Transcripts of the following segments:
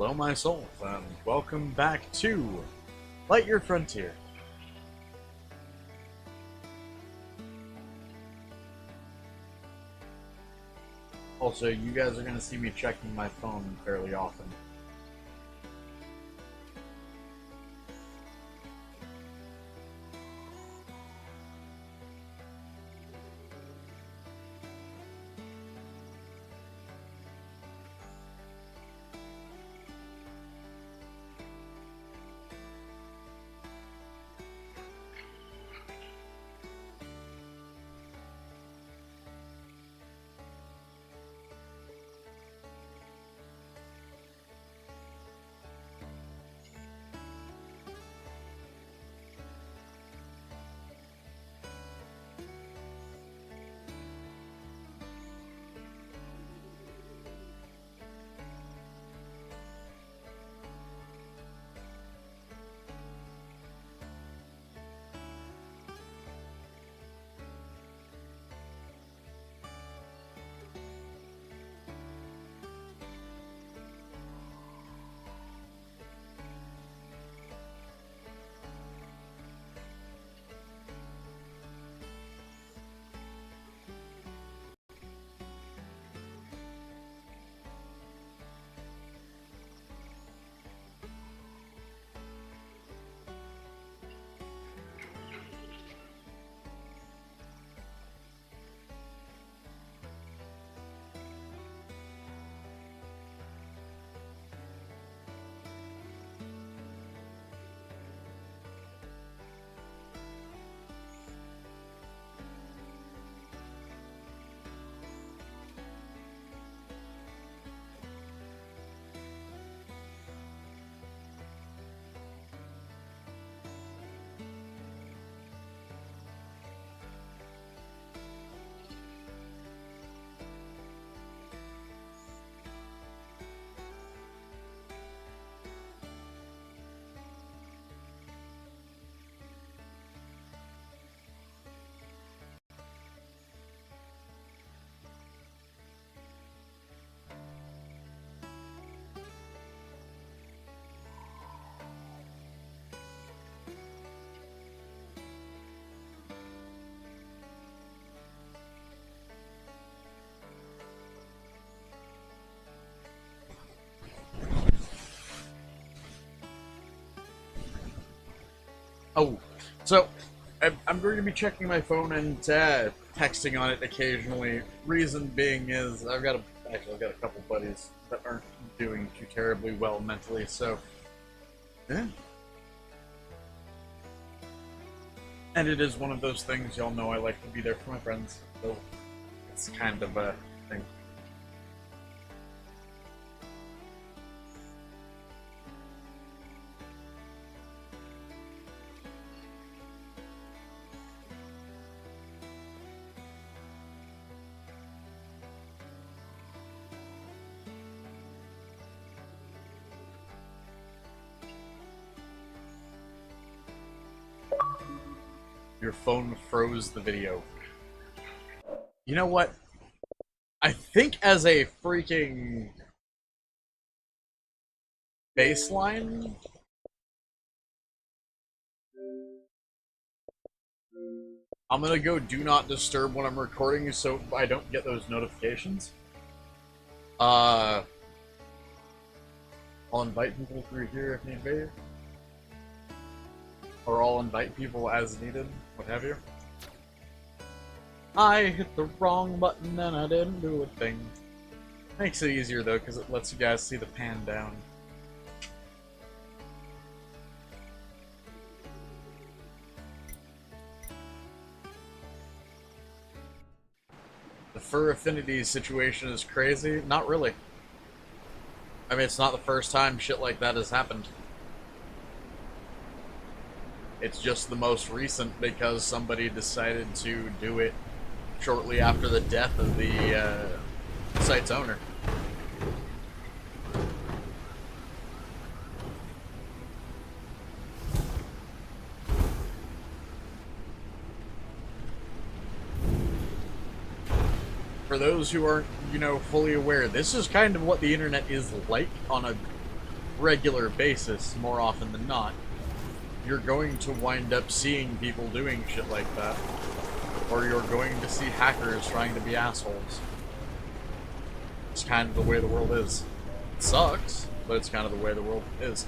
Hello, my souls, and welcome back to Lightyear Frontier. Also, you guys are going to see me checking my phone fairly often. Oh, so I'm going to be checking my phone and texting on it occasionally. Reason being is I've got a couple buddies that aren't doing too terribly well mentally, so yeah. And it is one of those things, y'all know I like to be there for my friends, so it's kind of a thing. Your phone froze the video. You know what? I think as a freaking baseline, I'm gonna go do not disturb when I'm recording so I don't get those notifications. I'll invite people through here if need be. Or I'll invite people as needed, what have you. I hit the wrong button and I didn't do a thing. Makes it easier though, because it lets you guys see the pan down. The fur affinity situation is crazy? Not really. I mean, it's not the first time shit like that has happened. It's just the most recent because somebody decided to do it shortly after the death of the site's owner. For those who aren't, fully aware, this is kind of what the internet is like on a regular basis, more often than not, you're going to wind up seeing people doing shit like that. Or you're going to see hackers trying to be assholes. It's kind of the way the world is. It sucks, but it's kind of the way the world is.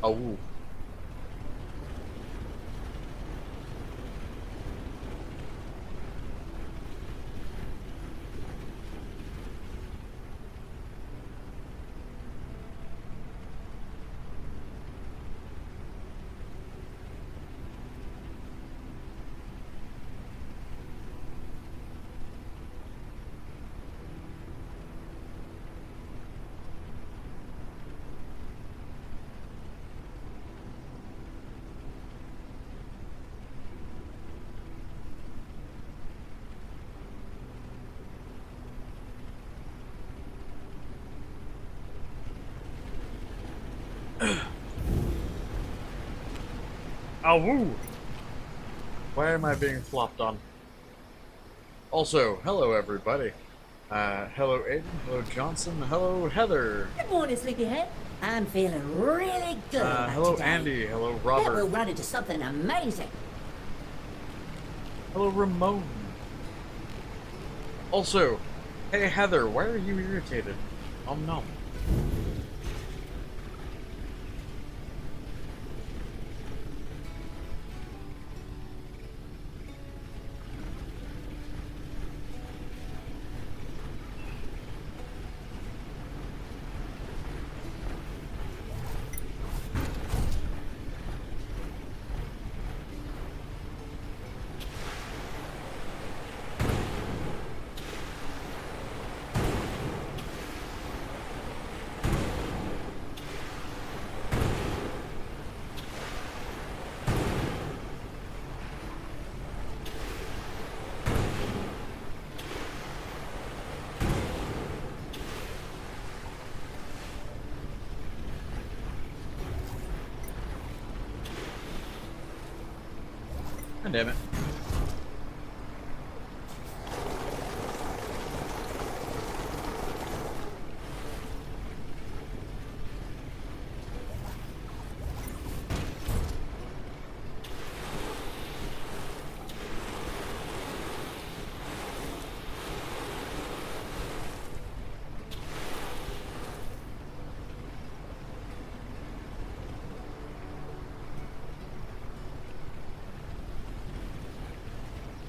Oh. Oh, woo! Why am I being flopped on? Also, hello everybody. Hello Aiden, hello Johnson, hello Heather. Good morning, sleepyhead. I'm feeling really good about Hello today. Andy, hello Bet Robert. we'll run into something amazing. Hello Ramon. Also, hey Heather, why are you irritated? Oh no. God damn it.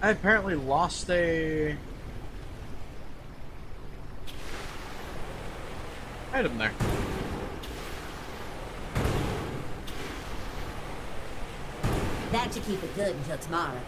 I apparently lost a item there. That should keep it good until tomorrow.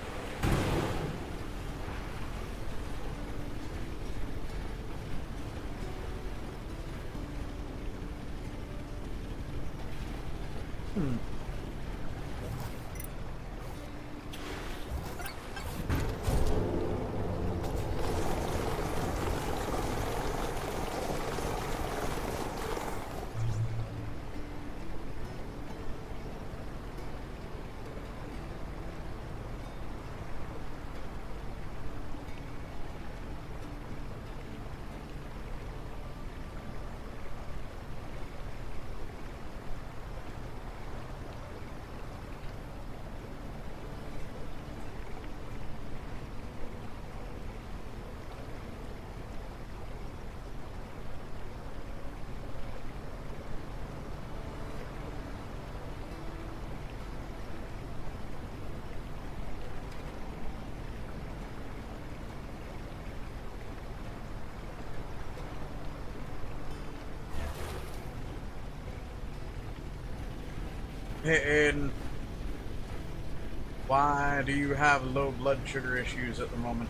Hey, Aiden. Why do you have low blood sugar issues at the moment?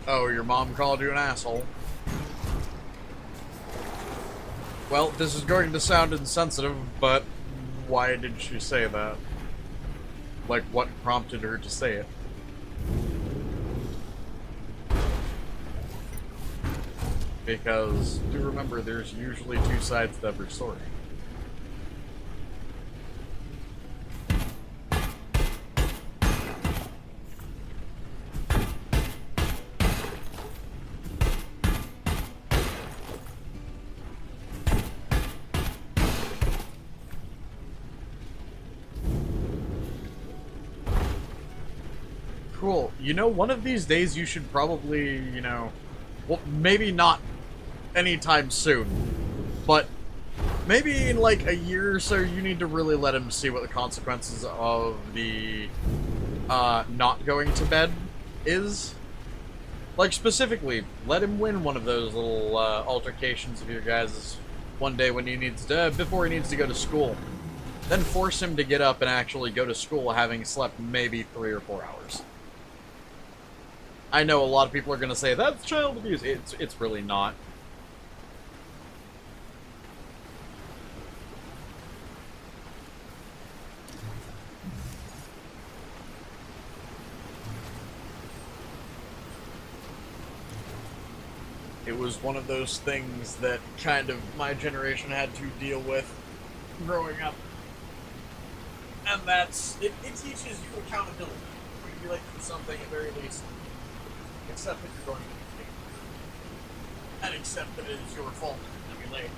Oh, your mom called you an asshole. Well, this is going to sound insensitive, but why did she say that? Like, what prompted her to say it? Because, do remember, there's usually two sides to every story. Cool. You know, one of these days you should probably, you know, well, maybe not anytime soon, but maybe in like a year or so you need to really let him see what the consequences of the not going to bed is. Like, specifically, let him win one of those little altercations of your guys' one day when he needs to, before he needs to go to school. Then force him to get up and actually go to school having slept maybe 3 or 4 hours. I know a lot of people are going to say, that's child abuse. It's really not. It was one of those things that kind of my generation had to deal with growing up. And that's, it teaches you accountability. When you like do something, at very least, accept that you're going to be late. And accept that it is your fault to be late.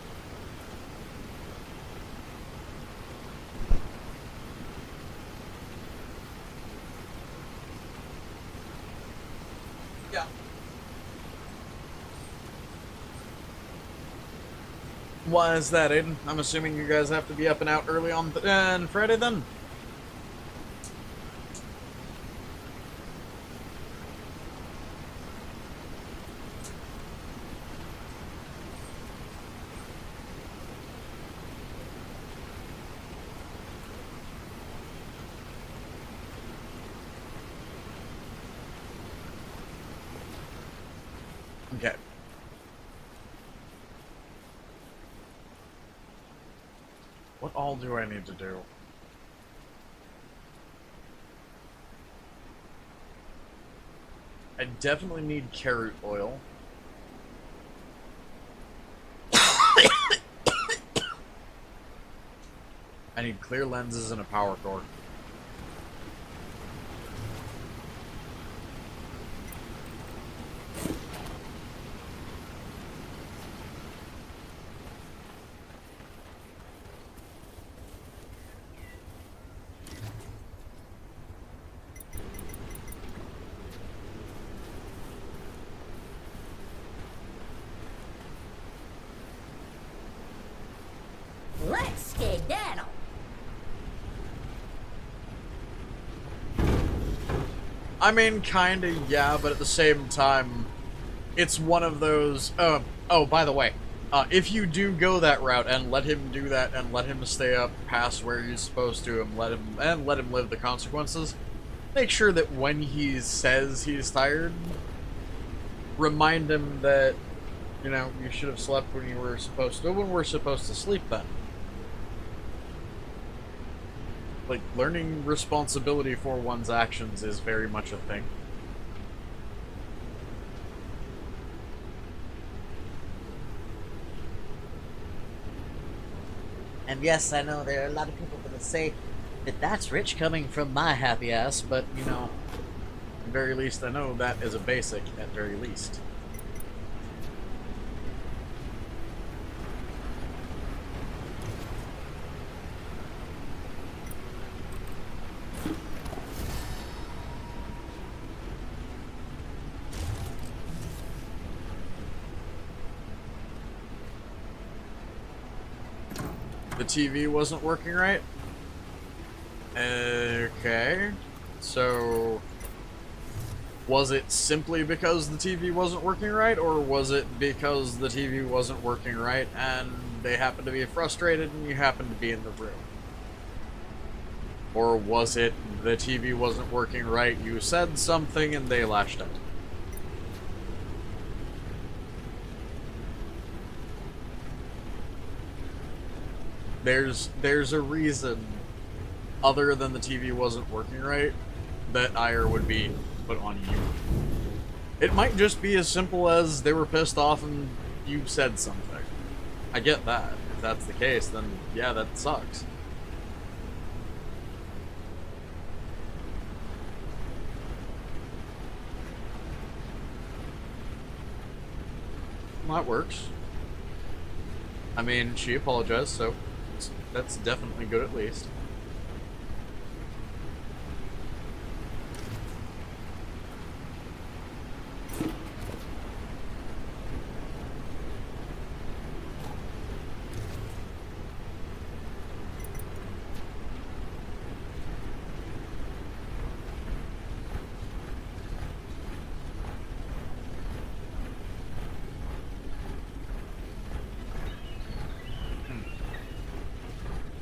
Yeah. Why is that, Aiden? I'm assuming you guys have to be up and out early on Friday then? Okay. What all do I need to do? I definitely need carrot oil. I need clear lenses and a power cord. Let's skedaddle. I mean, kinda, yeah, but at the same time, it's one of those, oh, by the way, if you do go that route and let him do that and let him stay up past where he's supposed to and let him live the consequences, make sure that when he says he's tired, remind him that, you know, you should have slept when we're supposed to sleep then. Like, learning responsibility for one's actions is very much a thing. And yes, I know there are a lot of people that say that that's rich coming from my happy ass, but, you know, At the very least, I know that is a basic, at very least. The TV wasn't working right? Okay. So, was it simply because the TV wasn't working right, or was it because the TV wasn't working right and they happened to be frustrated and you happened to be in the room? Or was it the TV wasn't working right, you said something and they lashed out? There's a reason other than the TV wasn't working right, that ire would be put on you. It might just be as simple as they were pissed off and you said something. I get that. If that's the case, then yeah, that sucks. Well, that works. I mean, she apologized, so that's definitely good at least.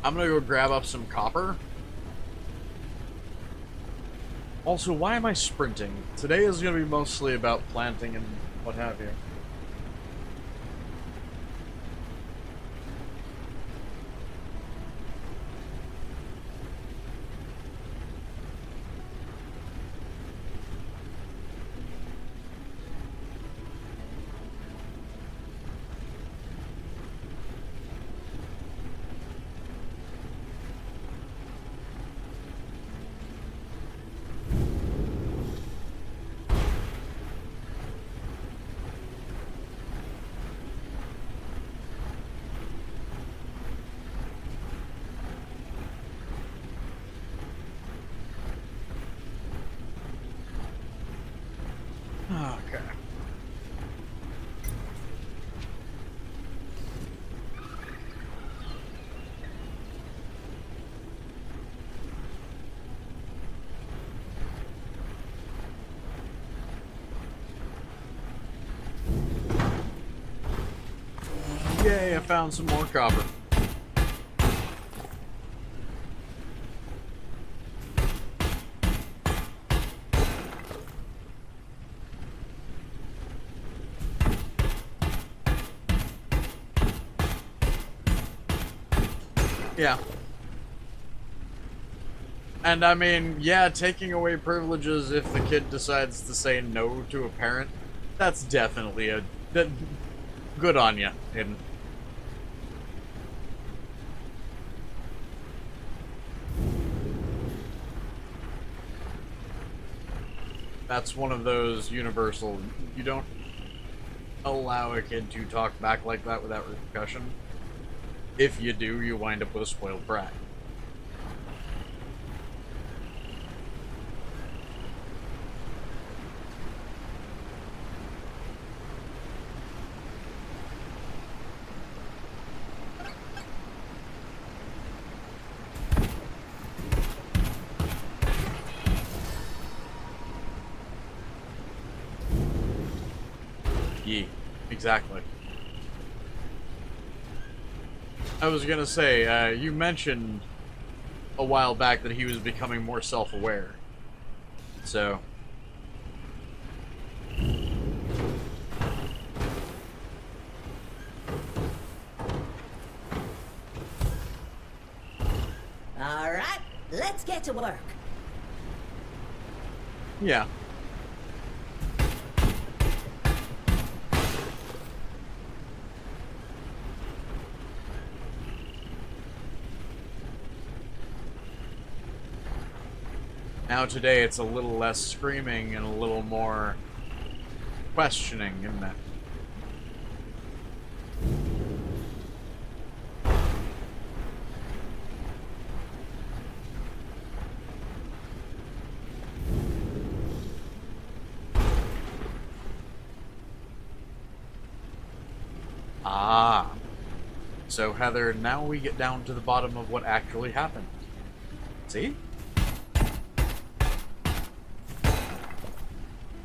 I'm gonna go grab up some copper. Also, why am I sprinting? Today is gonna be mostly about planting and what have you. Okay. Yay, I found some more copper. Yeah. And I mean, yeah, taking away privileges if the kid decides to say no to a parent, that's definitely good on you, Hayden. That's one of those universal, you don't allow a kid to talk back like that without repercussion. If you do, you wind up with a spoiled brat. Yeah, exactly. I was gonna say, you mentioned a while back that he was becoming more self-aware. So... Alright, let's get to work. yeah. Now today it's a little less screaming and a little more questioning, isn't it? Ah. So Heather, now we get down to the bottom of what actually happened. See?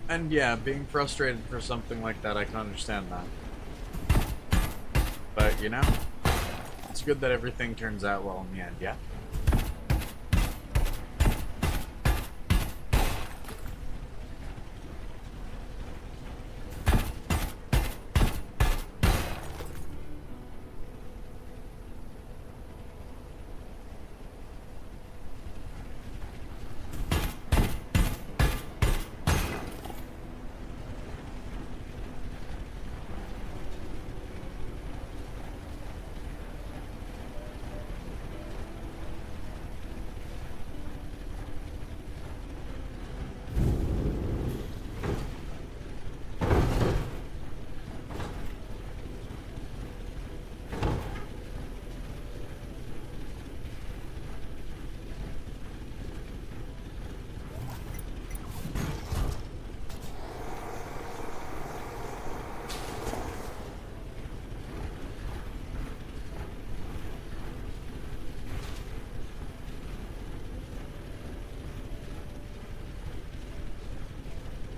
And yeah, being frustrated for something like that, I can understand that. But, you know, it's good that everything turns out well in the end, yeah?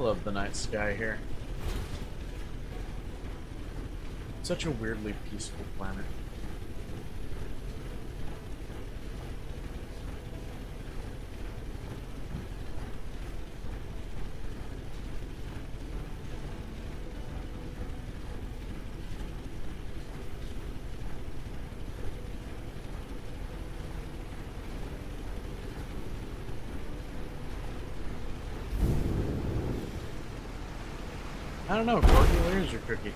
Love the night sky here. Such a weirdly peaceful planet. I don't know, Corky, where's your cookie?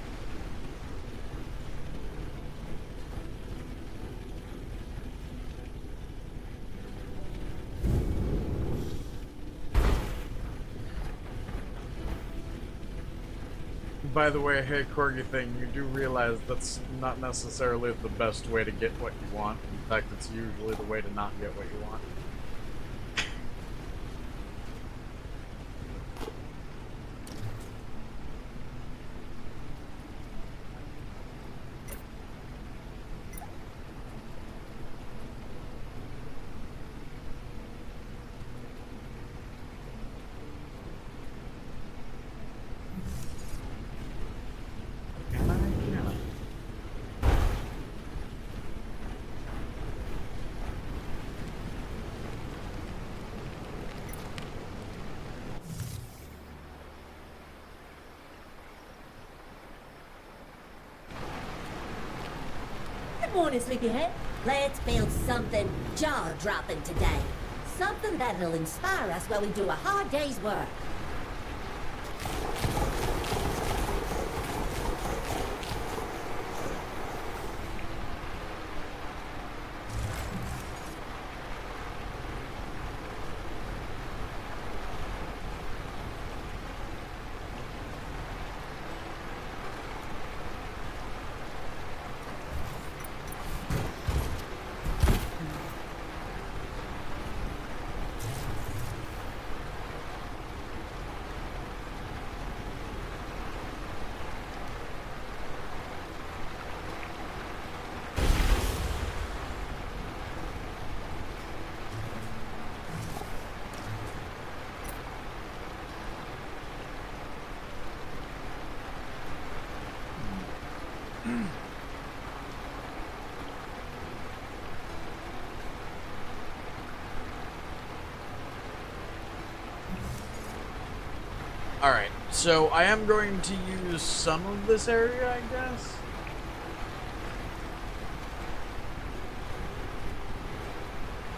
By the way, hey Corgi thing, you do realize that's not necessarily the best way to get what you want. In fact, it's usually the way to not get what you want. Good morning, sleepyhead. Let's build something jaw-dropping today. Something that'll inspire us while we do a hard day's work. Alright, so I am going to use some of this area, I guess.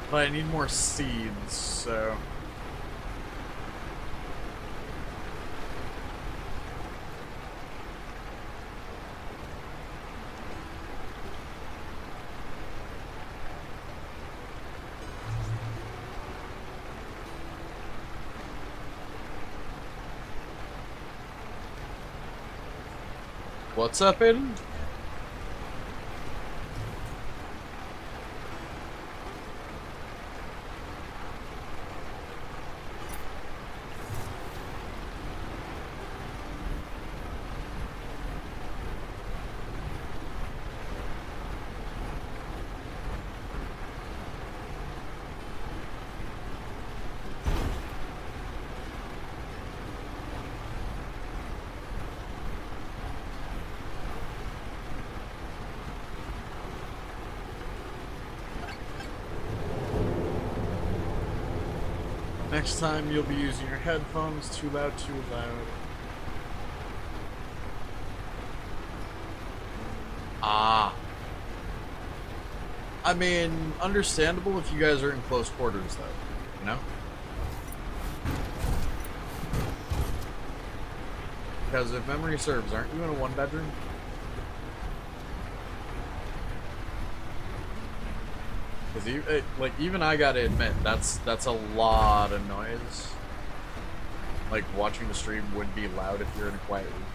But I need more seeds, so... What's up, Aiden? Next time you'll be using your headphones. Too loud, too loud. Ah. I mean, understandable if you guys are in close quarters, though. You know? Because if memory serves, aren't you in a one-bedroom? Because like even I gotta admit, that's a lot of noise. Like watching the stream would be loud if you're in a quiet room.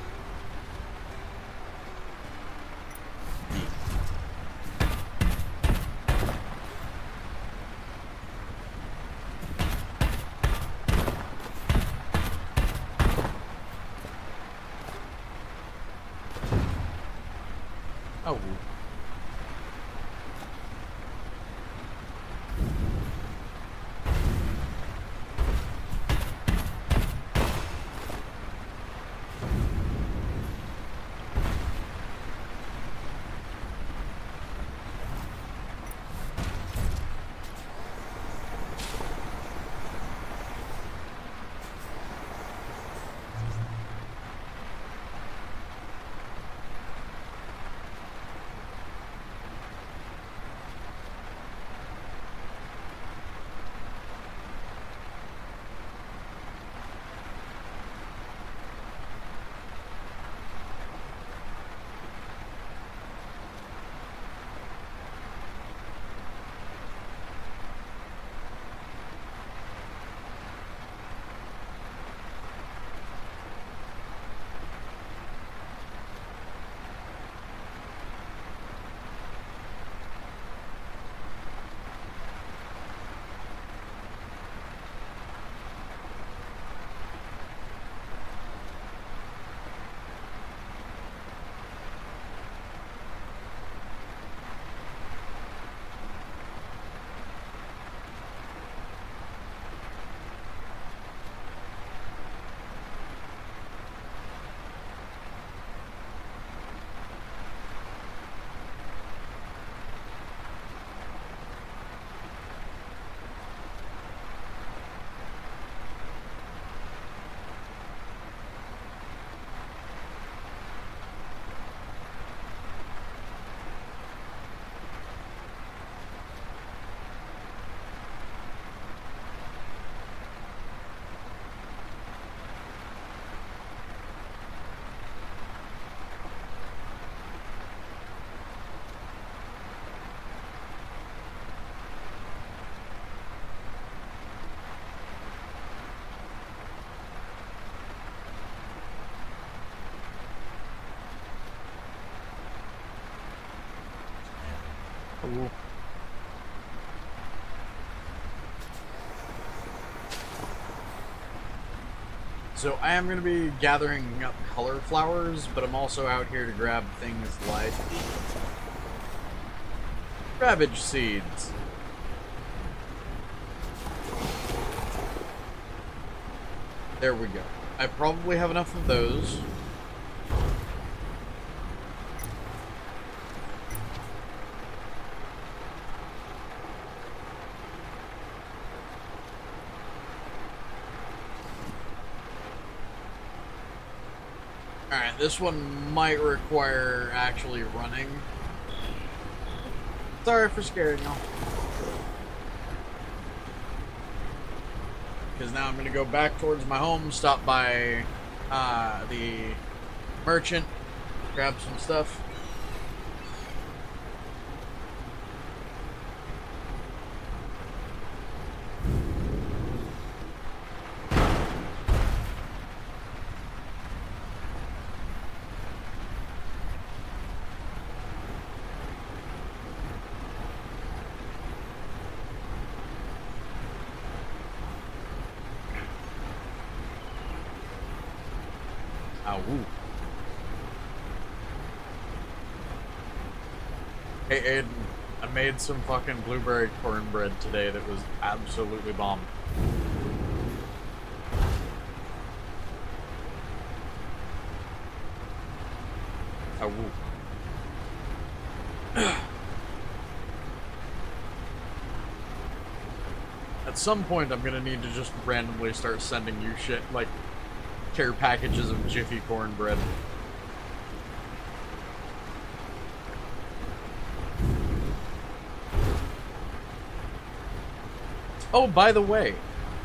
Oh. Ooh. So I am going to be gathering up color flowers, but I'm also out here to grab things like cabbage seeds. There we go. I probably have enough of those. Alright, this one might require actually running. Sorry for scaring y'all. Because now I'm going to go back towards my home, stop by the merchant, grab some stuff. Ooh. Hey Aiden, I made some fucking blueberry cornbread today that was absolutely bomb. Woo. At some point I'm gonna need to just randomly start sending you shit like care packages of Jiffy cornbread. Oh, by the way,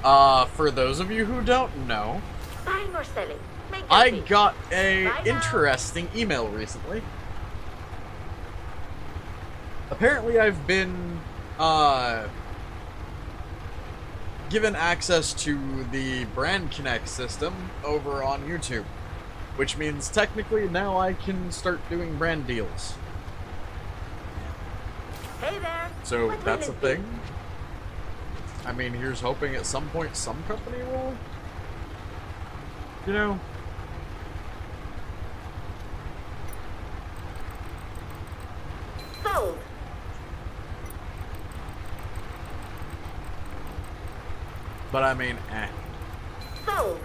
for those of you who don't know, Buying or selling? Make I it got a Bye now. interesting email recently. Apparently I've been, given access to the Brand Connect system over on YouTube, which means technically now I can start doing brand deals. Hey there. So What that's a will it be? thing. I mean, here's hoping at some point some company will, you know. Sold. But I mean, eh. Sold.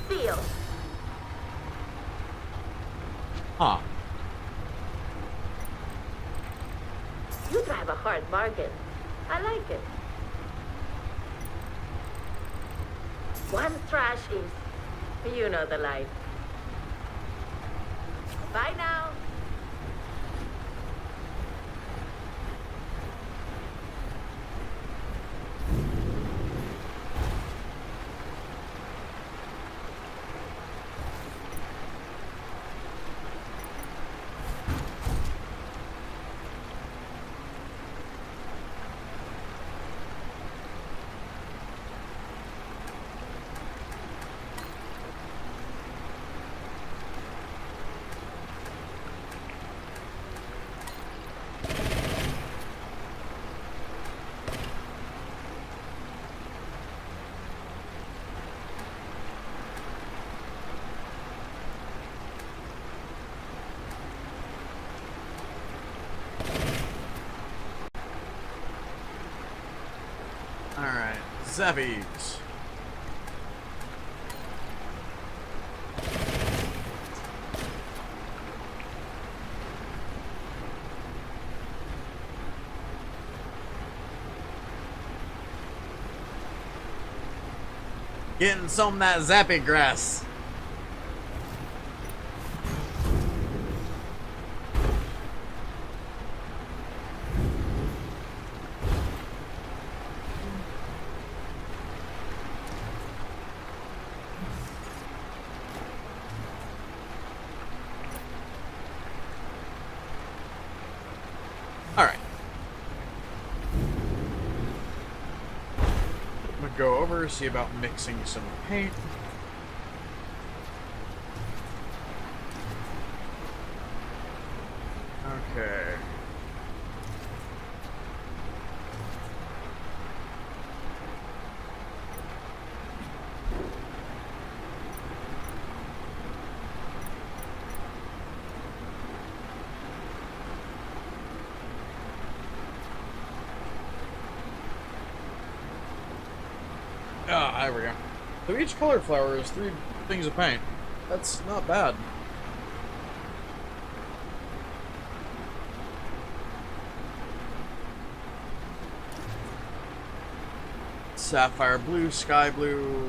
Deal. Huh. You drive a hard bargain. I like it. One trash is, you know the life. Bye now. Alright, Zappies. Getting some of that zappy grass. go over, see about mixing some paint. Okay. Ah, there we go. So each colored flower is 3 things of paint. That's not bad. Sapphire blue, sky blue.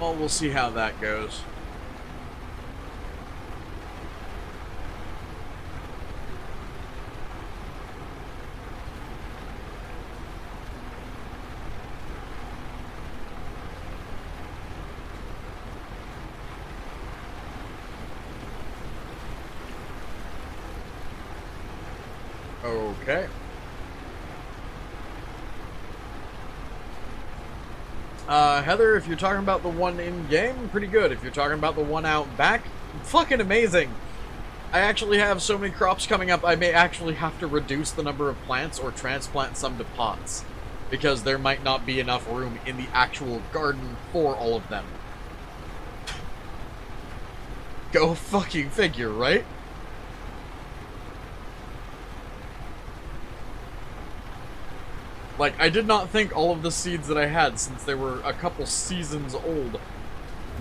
Well, we'll see how that goes. Okay. Heather, if you're talking about the one in-game, pretty good. If you're talking about the one out back, fucking amazing. I actually have so many crops coming up, I may actually have to reduce the number of plants or transplant some to pots, because there might not be enough room in the actual garden for all of them. Go fucking figure, right? Like, I did not think all of the seeds that I had, since they were a couple seasons old,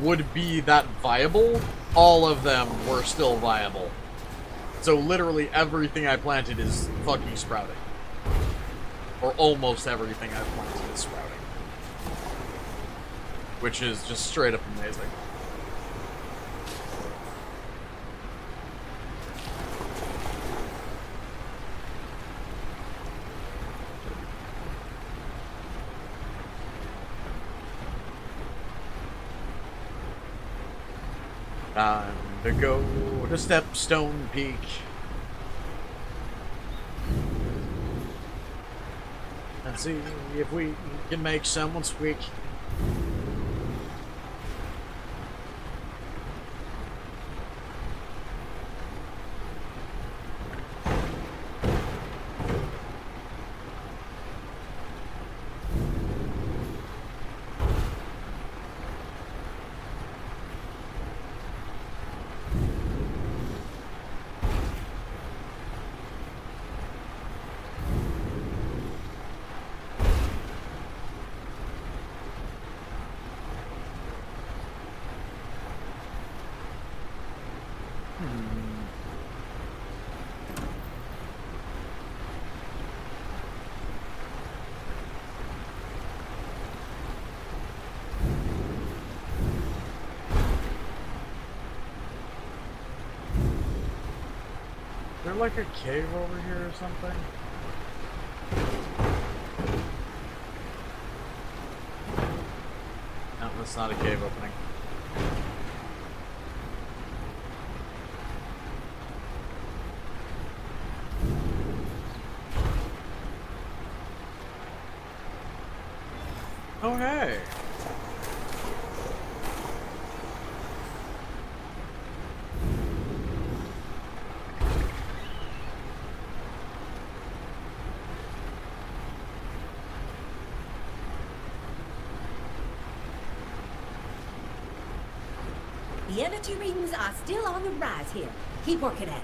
would be that viable. All of them were still viable. So literally everything I planted is fucking sprouting. Or almost everything I've planted is sprouting. Which is just straight up amazing. Time to go to Stepstone Peak. And see if we can make someone squeak. Is there like a cave over here or something? No, that's not a cave opening. Oh, hey! The energy readings are still on the rise here. Keep working at it.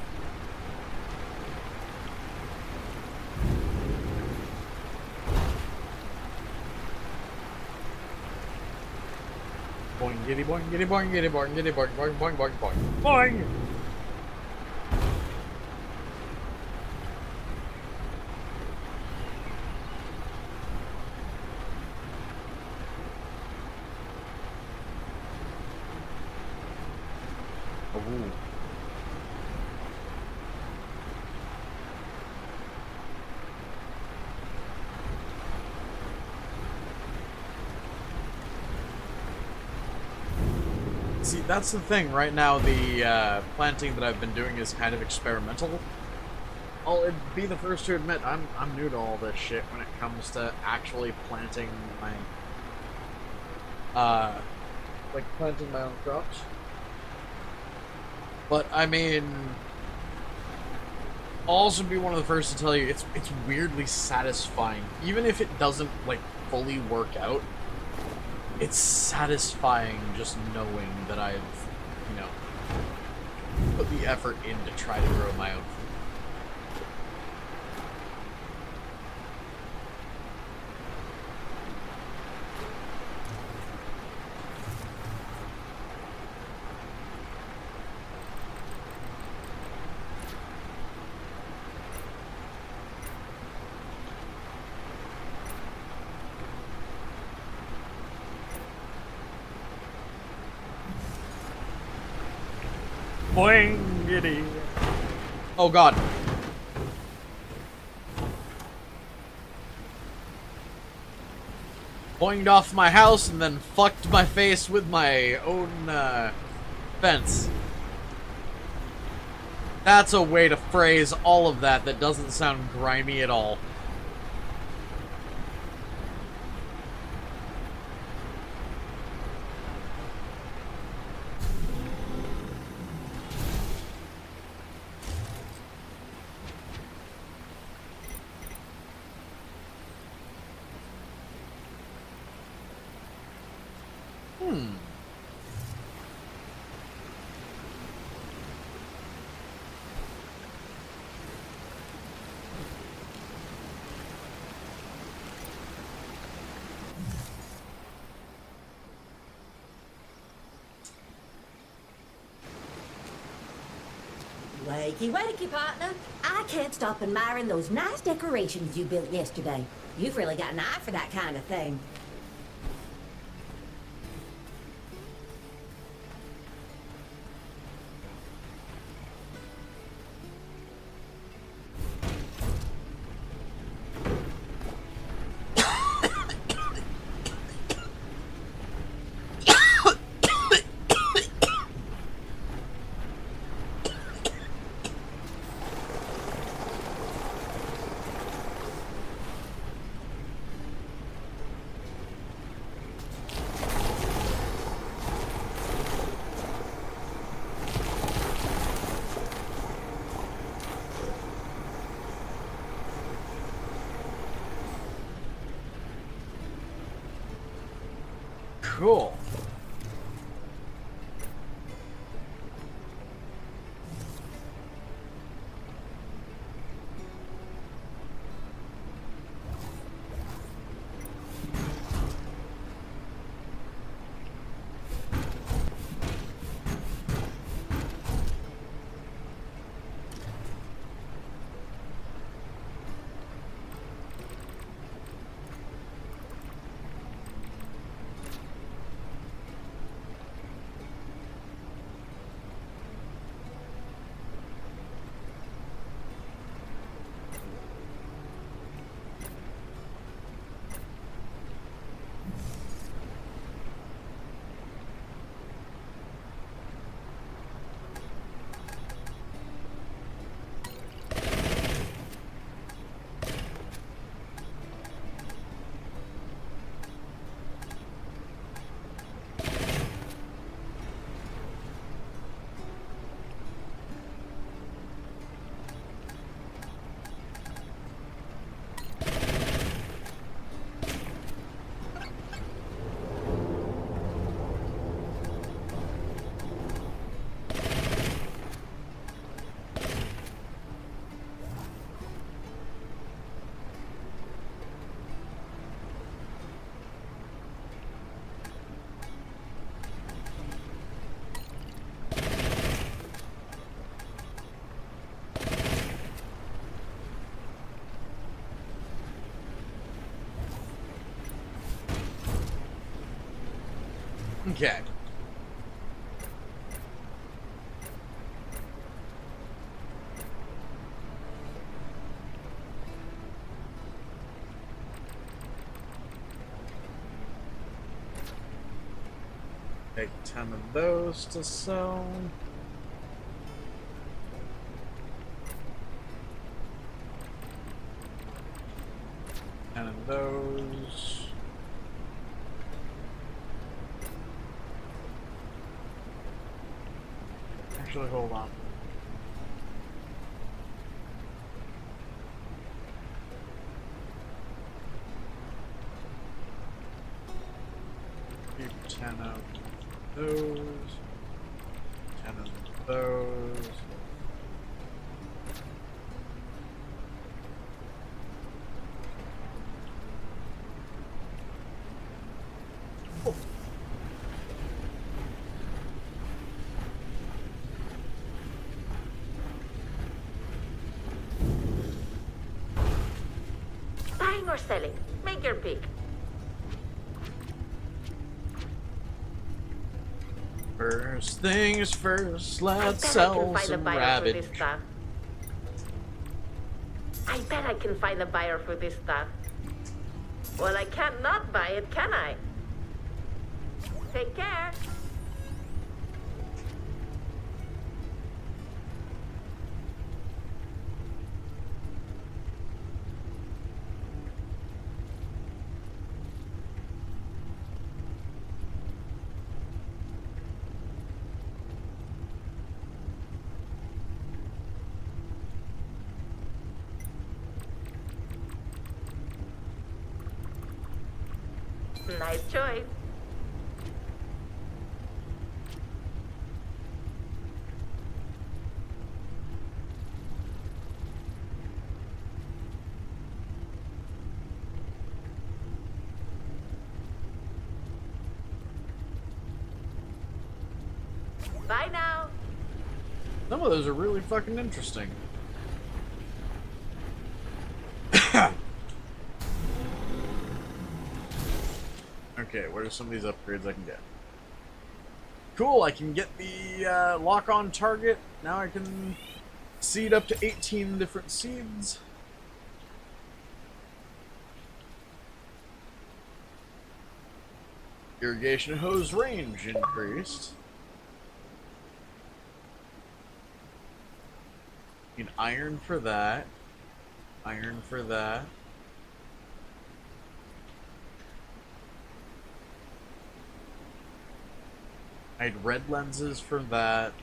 Boing, giddy, boing, giddy, boing, giddy, boing, giddy, boing, boing, boing, boing, boing, boing! See, that's the thing. Right now, the planting that I've been doing is kind of experimental. I'll be the first to admit I'm new to all this shit when it comes to actually planting my like planting my own crops. But I mean, I'll also be one of the first to tell you it's weirdly satisfying, even if it doesn't like fully work out. It's satisfying just knowing that I've, you know, put the effort in to try to grow my own food. Boingity. Oh god. Boinged off my house and then fucked my face with my own fence. That's a way to phrase all of that that doesn't sound grimy at all. Wakey, wakey, partner. I can't stop admiring those nice decorations you built yesterday. You've really got an eye for that kind of thing. Cool. Okay. Take 10 of those to sell. And of those. Actually, hold on. Keep 10 of those. 10 of those. Buying or selling? Make your pick. First things first, I let's bet I can sell find a some buyer for rabbit. this stuff. I bet I can find a buyer for this stuff. Well, I can't not buy it, can I? Take care. Nice choice. Bye now. Some of those are really fucking interesting. Okay, what are some of these upgrades I can get? Cool, I can get the lock on target. Now I can seed up to 18 different seeds. Irrigation hose range increased. Need iron for that. Iron for that. I had red lenses for that.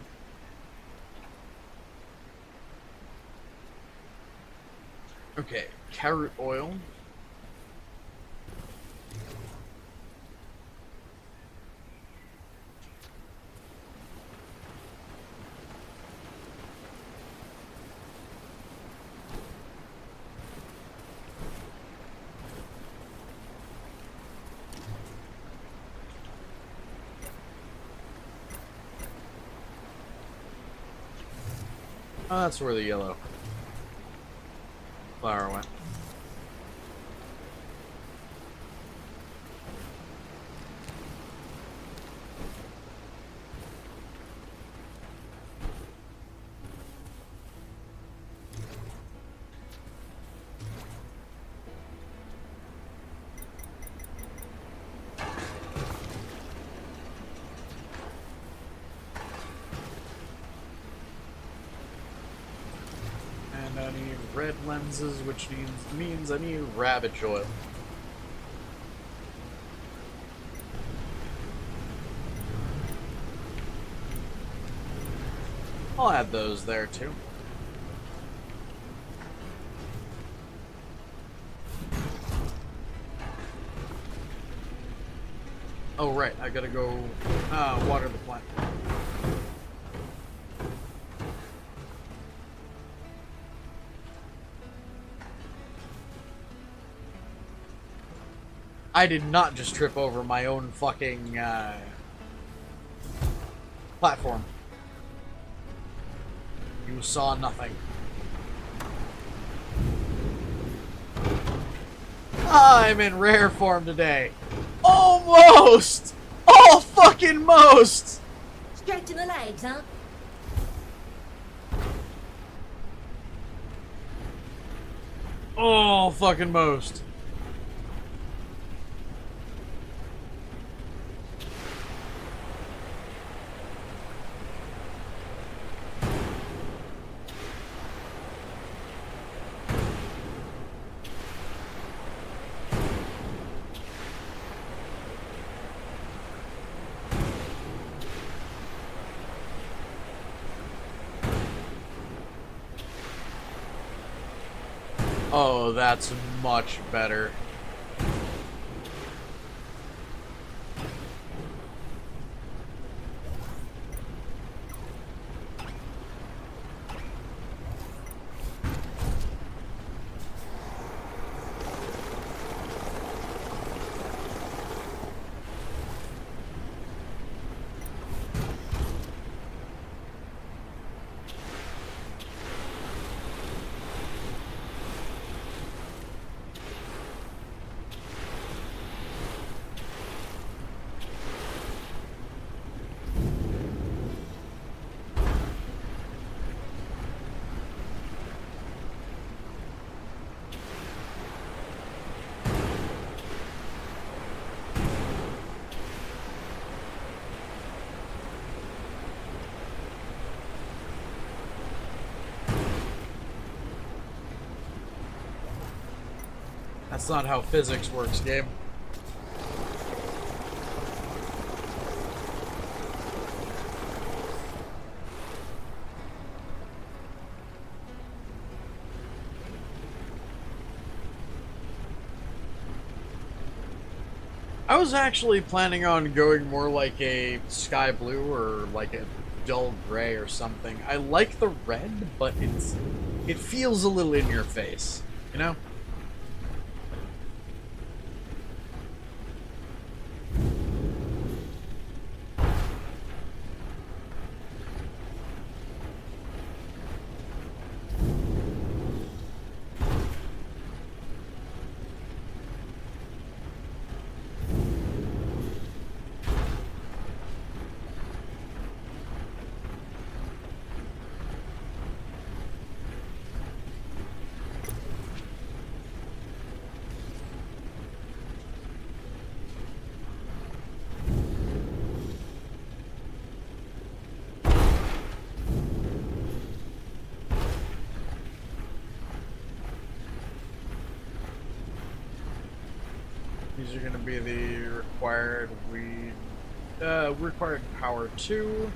Okay, carrot oil. Oh, that's where the yellow flower went. I need red lenses, which means I need rabbit oil. I'll add those there too. Oh right, I gotta go water the plant. I did not just trip over my own fucking platform. You saw nothing. I'm in rare form today. Almost! All fucking most! Stretching the legs, huh? All fucking most. Oh, that's much better. That's not how physics works, game. I was actually planning on going more like a sky blue or like a dull gray or something. I like the red, but it feels a little in your face, you know? These are going to be the required required power 2.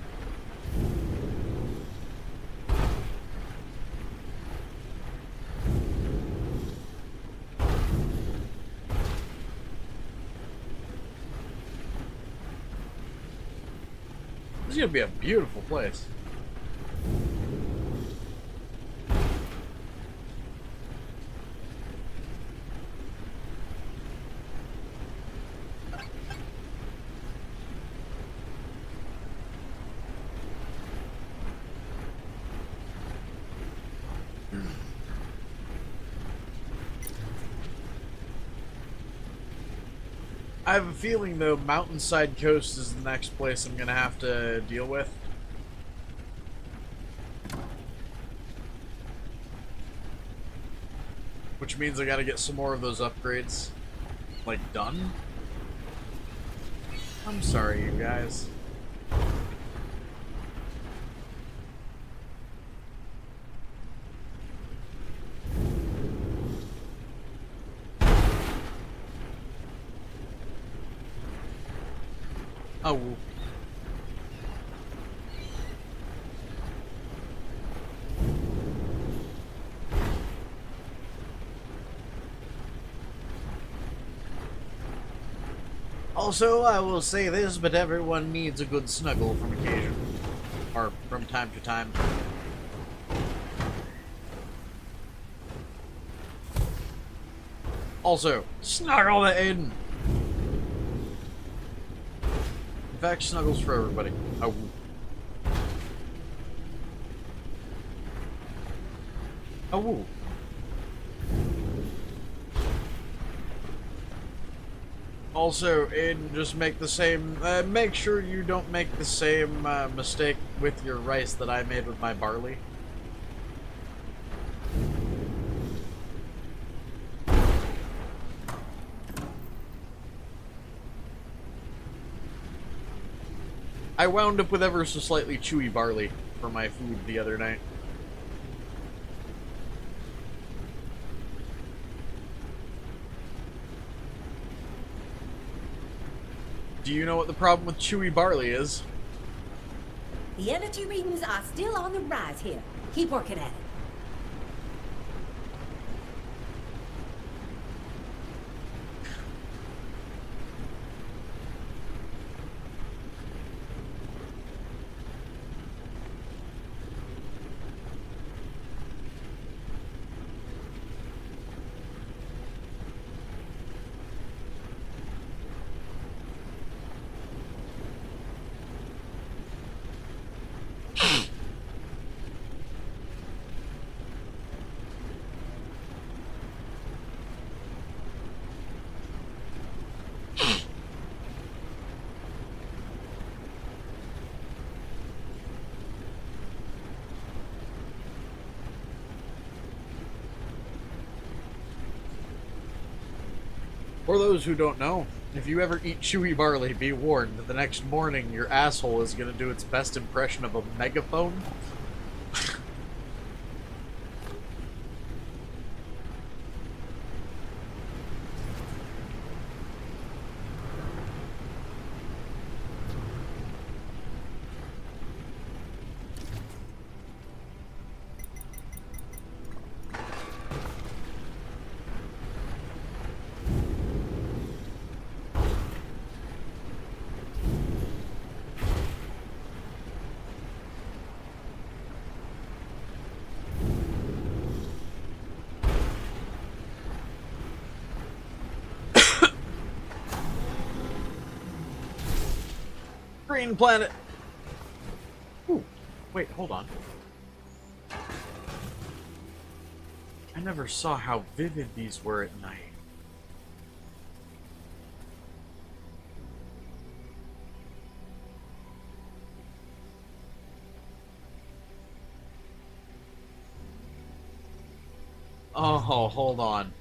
This is going to be a beautiful place. I have a feeling, though, Mountainside Coast is the next place I'm going to have to deal with. Which means I got to get some more of those upgrades, like, done. I'm sorry, you guys. Oh. Also, I will say this, but everyone needs a good snuggle from occasion. Or from time to time. Also, snuggle it in! In fact, snuggles for everybody. Oh. Oh. Also, and just make the same. Make sure you don't make the same mistake with your rice that I made with my barley. I wound up with ever so slightly chewy barley for my food the other night. Do you know what the problem with chewy barley is? The energy readings are still on the rise here. Keep working at it. For those who don't know, if you ever eat chewy barley, be warned that the next morning your asshole is going to do its best impression of a megaphone. Green planet. Ooh, wait, hold on. I never saw how vivid these were at night. Oh, hold on.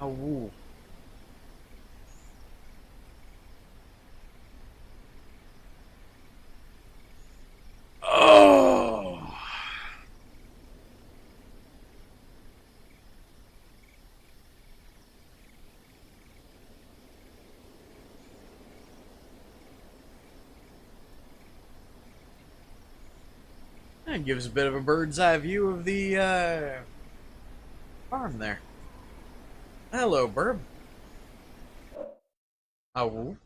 Oh, woo. Oh. That gives a bit of a bird's eye view of the farm there. Hello, Burb. Oh, woo.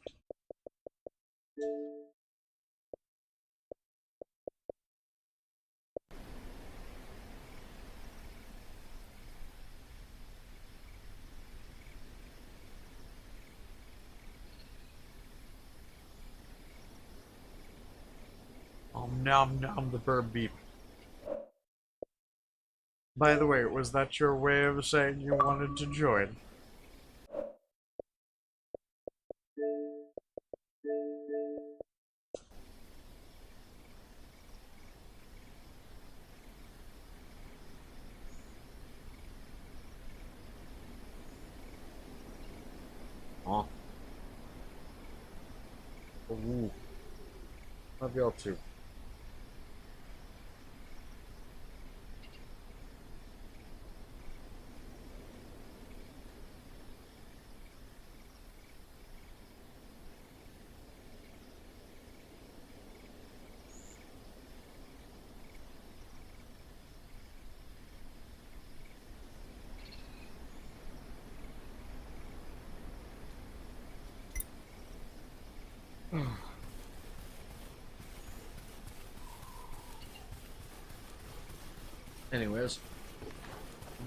Nom nom the Burb beep. By the way, was that your way of saying you wanted to join? Aw. Ooh. Love y'all too. Anyways,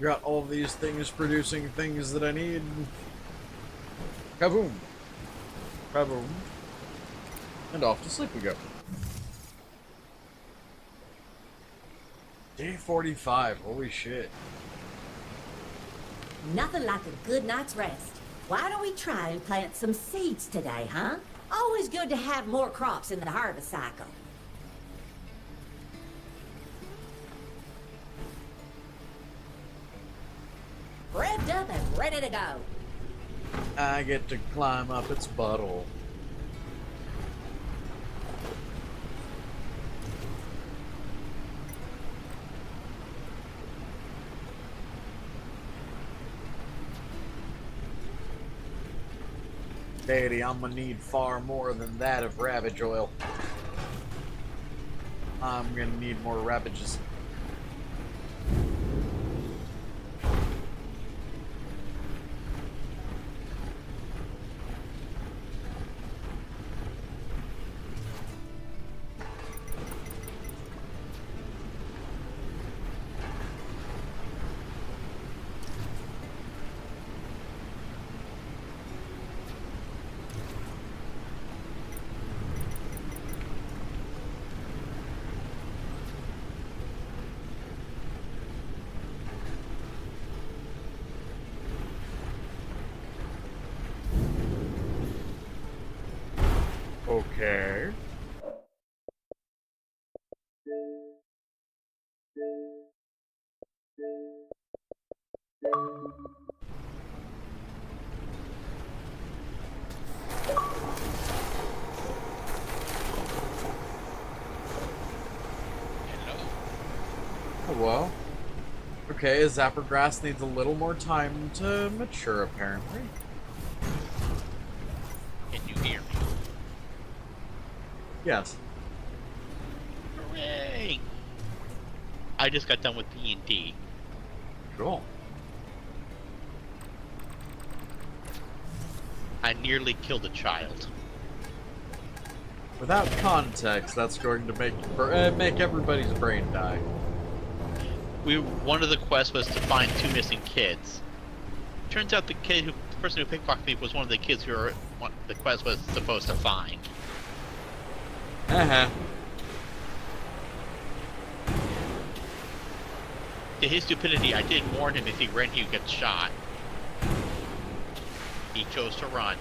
got all these things producing things that I need. Kaboom! Kaboom. And off to sleep we go. Day 45, holy shit. Nothing like a good night's rest. Why don't we try and plant some seeds today, huh? Always good to have more crops in the harvest cycle. revved up and ready to go. I get to climb up its butthole. Daddy, I'm gonna need far more than that of ravage oil. I'm gonna need more ravages. Okay. Oh, well. Okay, Zapper Grass needs a little more time to mature, apparently. Can you hear me? Yes. Hooray! I just got done with D&D. Cool. I nearly killed a child. Without context, that's going to make everybody's brain die. One of the quests was to find 2 missing kids. Turns out the person who pickpocketed me was one of the kids the quest was supposed to find. Uh-huh. To his stupidity, I did warn him if he ran, he would get shot. He chose to run.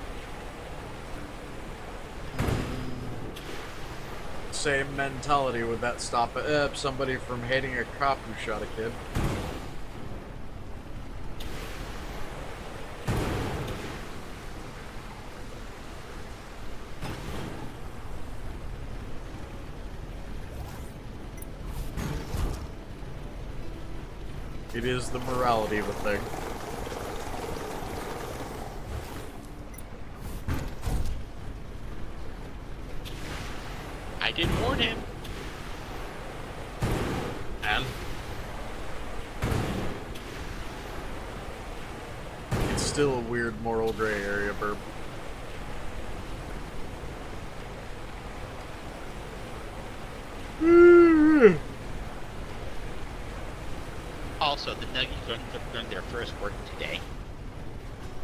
Same mentality would that stop somebody from hating a cop who shot a kid. It is the morality of a thing. I did warn him. And it's still a weird moral gray area, Burp. Also, the Nuggies learned their first word today.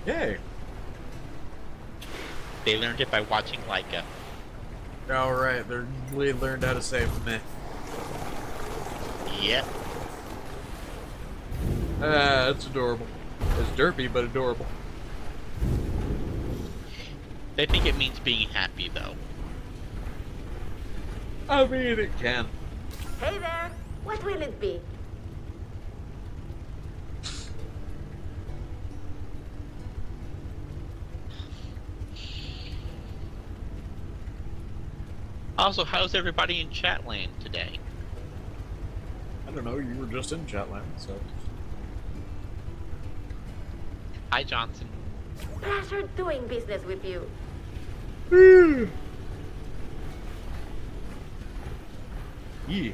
Yay! They learned it by watching Leica. Alright, they learned how to say meh. Yep. That's adorable. It's derpy, but adorable. They think it means being happy, though. I mean, it can. Hey there, what will it be? Also, how's everybody in Chatland today? I don't know, you were just in Chatland, so... Hi, Johnson. Pleasure doing business with you. Yeah.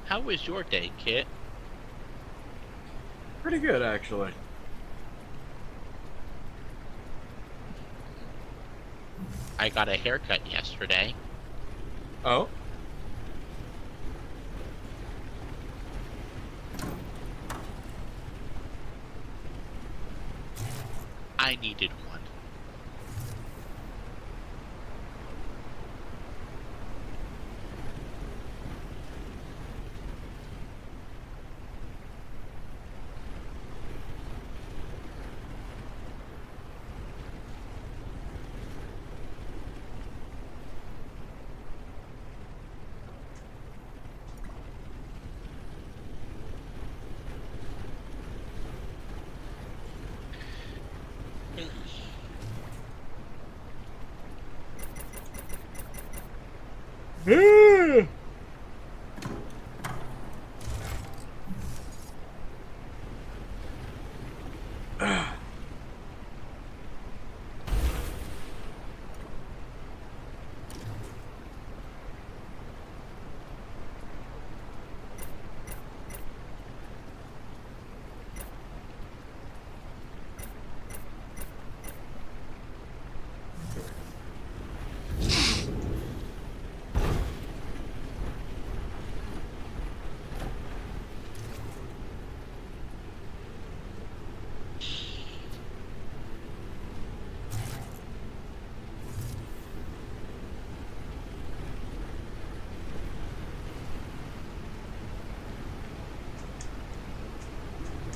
How was your day, Kit? Pretty good, actually. I got a haircut yesterday. Oh? I needed one.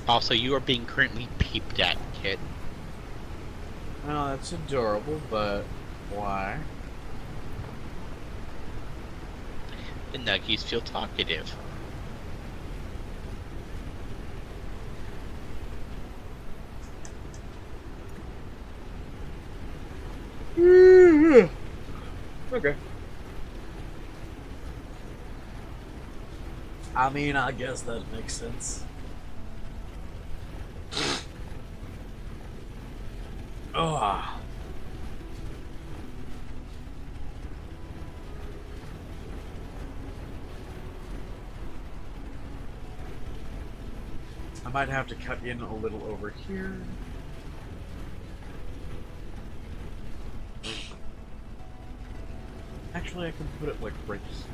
Also, you are being currently peeped at, kid. Oh, that's adorable, but why? The Nuggies feel talkative. Okay. I mean, I guess that makes sense. Oh. I might have to cut in a little over here. Actually, I can put it like right here.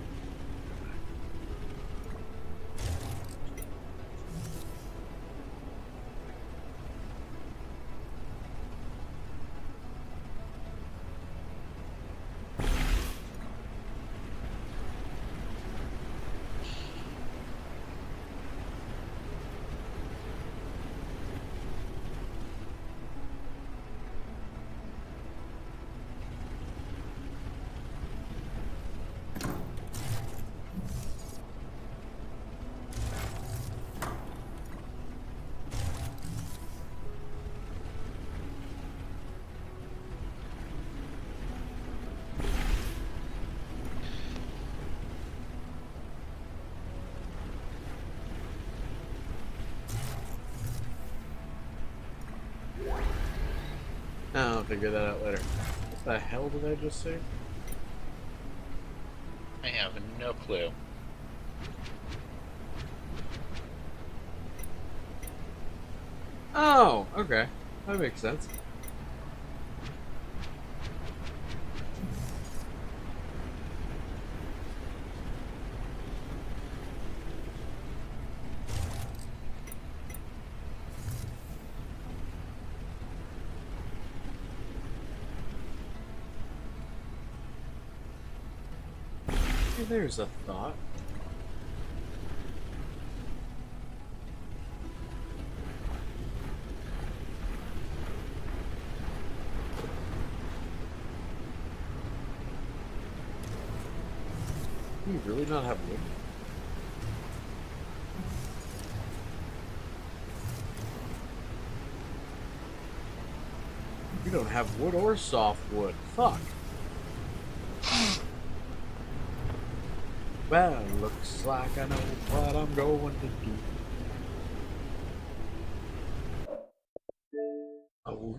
I'll figure that out later. What the hell did I just say? I have no clue. Oh, okay. That makes sense. Hey, there's a thought. Do you really not have wood? You don't have wood or soft wood. Fuck. Well, looks like I know what I'm going to do. Oh.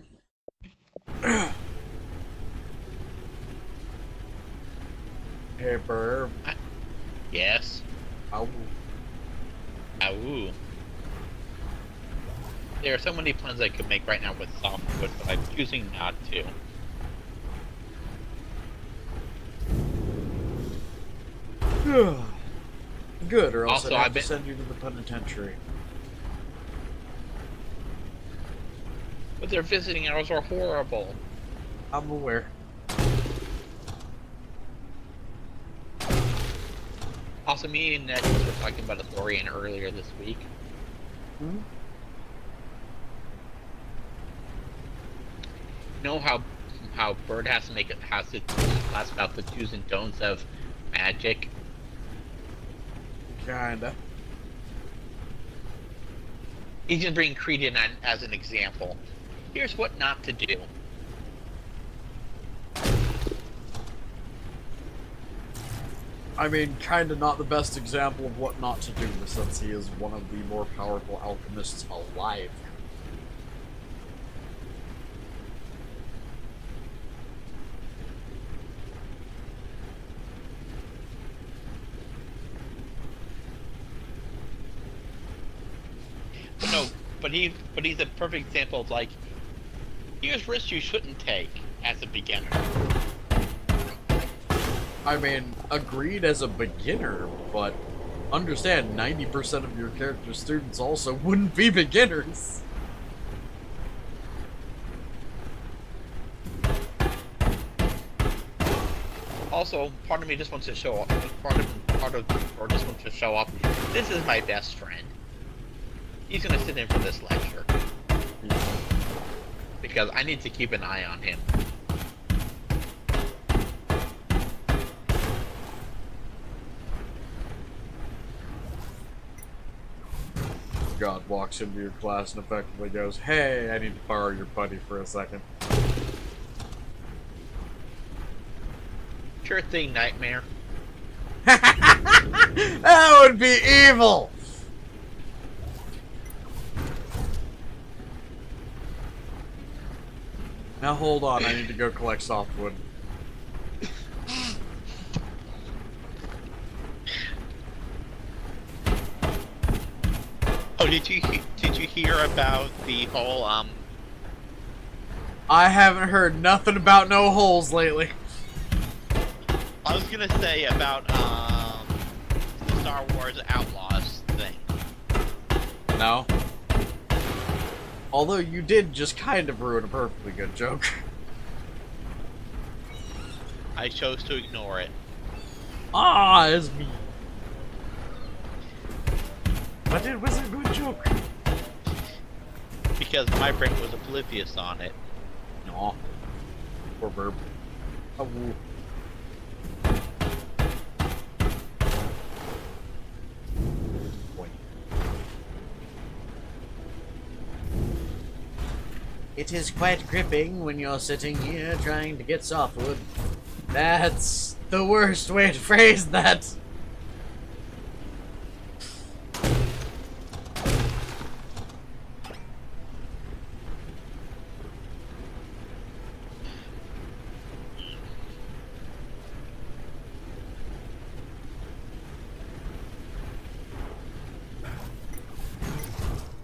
Hey, Burr. Yes. Oh. Ow. There are so many plans I could make right now with softwood, but I'm choosing not to. Good, or else Also, I'd have I've to been- send you to the penitentiary. But their visiting hours are horrible. I'm aware. Also, me and Ned were talking about a Thorian earlier this week. Hmm? You know how Bird has to class about the do's and don'ts of magic. Kinda. He's gonna bring Creed in as an example. Here's what not to do. I mean, kinda not the best example of what not to do, since he is one of the more powerful alchemists alive. But no, but he's a perfect example of like, here's risks you shouldn't take as a beginner. I mean, agreed as a beginner, but understand 90% of your character's students also wouldn't be beginners. Also, part of me just wants to show up. Or just wants to show up. This is my best friend. He's gonna sit in for this lecture because I need to keep an eye on him. God walks into your class and effectively goes, "Hey, I need to borrow your buddy for a second." Sure thing, Nightmare. That would be evil! Now hold on, I need to go collect softwood. Oh, did you hear about the whole I haven't heard nothing about no holes lately. I was gonna say about the Star Wars Outlaws thing. No. Although you did just kind of ruin a perfectly good joke. I chose to ignore it. Ah, it's me. But it was a good joke. Because my brain was oblivious on it. Aw. Poor burb. Oh, woo. Boy. It is quite gripping when you're sitting here trying to get softwood. That's the worst way to phrase that.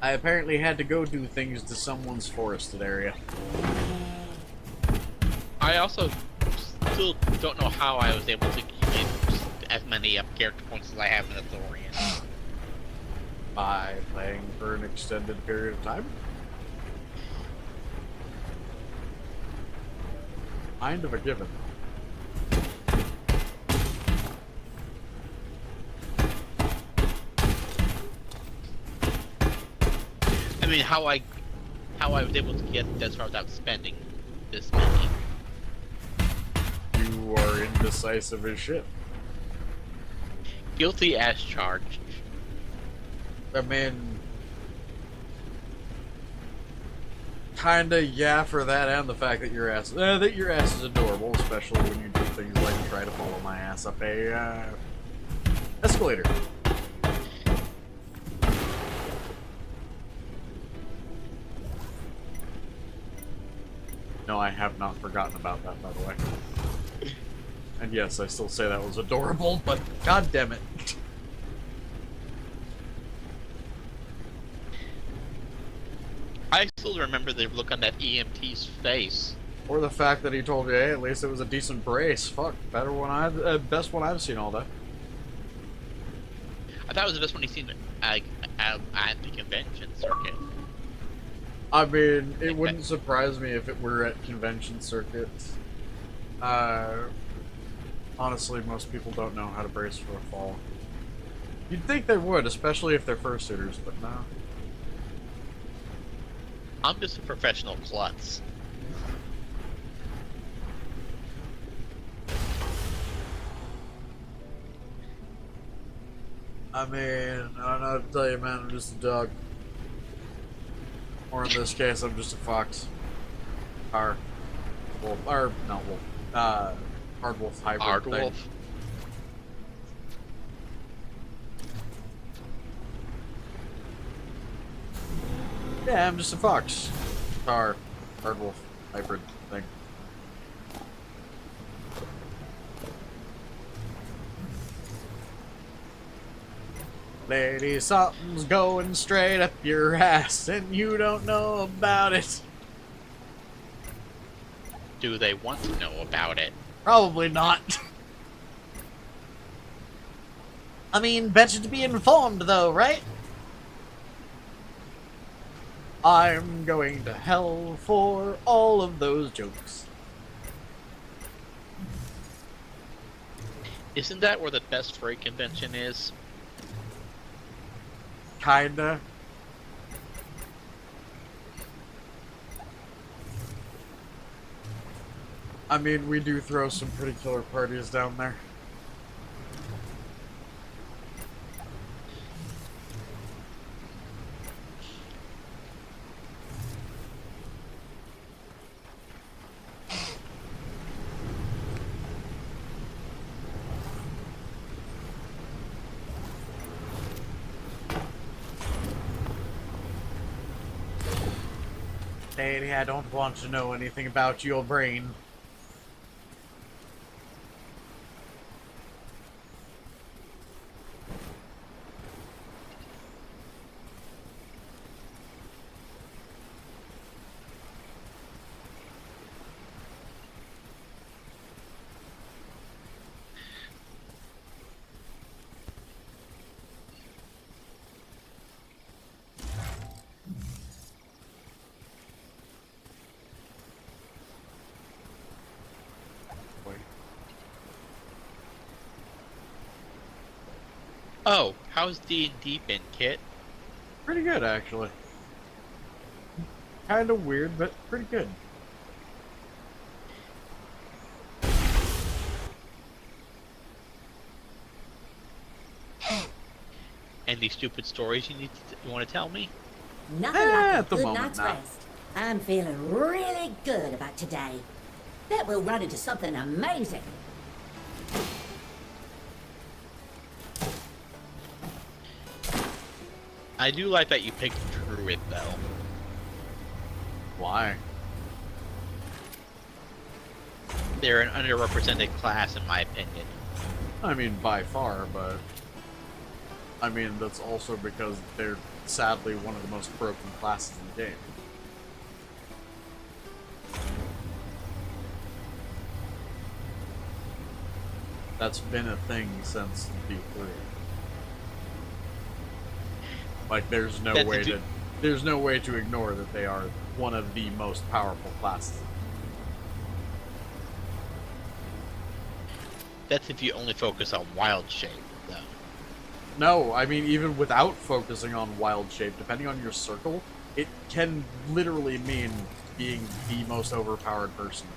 I apparently had to go do things to someone's forested area. I also still don't know how I was able to get as many character points as I have in Athorian. By playing for an extended period of time. Kind of a given. I mean, how I was able to get this far without spending this many. You are indecisive as shit. Guilty as charged. I mean, kinda, yeah, for that, and the fact that your ass is adorable, especially when you do things like try to follow my ass up a escalator. No, I have not forgotten about that, by the way. And yes, I still say that was adorable, but god damn it. I still remember the look on that EMT's face. Or the fact that he told you, hey, at least it was a decent brace. Fuck, best one I've seen all day. I thought it was the best one he's seen at the convention circuit. I mean, it wouldn't surprise me if it were at convention circuit. Honestly, most people don't know how to brace for a fall. You'd think they would, especially if they're fursuiters, but no. I'm just a professional klutz. I mean, I don't know what to tell you, man. I'm just a dog. Or in this case, I'm just a fox. Or wolf. Or not wolf. Hard wolf hybrid thing. Aardwolf. Yeah, I'm just a fox. Tar. Wolf. Hybrid thing. Lady, something's going straight up your ass, and you don't know about it. Do they want to know about it? Probably not. I mean, better to be informed, though, right? I'm going to hell for all of those jokes. Isn't that where the best furry convention is? Kinda. I mean, we do throw some pretty killer parties down there. Lady, I don't want to know anything about your brain. Oh, how's D&D been, Kit? Pretty good, actually. Kinda weird, but pretty good. Any stupid stories you want to tell me? Nothing like a at the good moment, night's no. rest. I'm feeling really good about today. Bet we'll run into something amazing. I do like that you picked Druid, though. Why? They're an underrepresented class, in my opinion. I mean, by far, but... I mean, that's also because they're sadly one of the most broken classes in the game. That's been a thing since D3. Like, there's no way to ignore that they are one of the most powerful classes. That's if you only focus on wild shape, though. No, I mean, even without focusing on wild shape, depending on your circle, it can literally mean being the most overpowered person.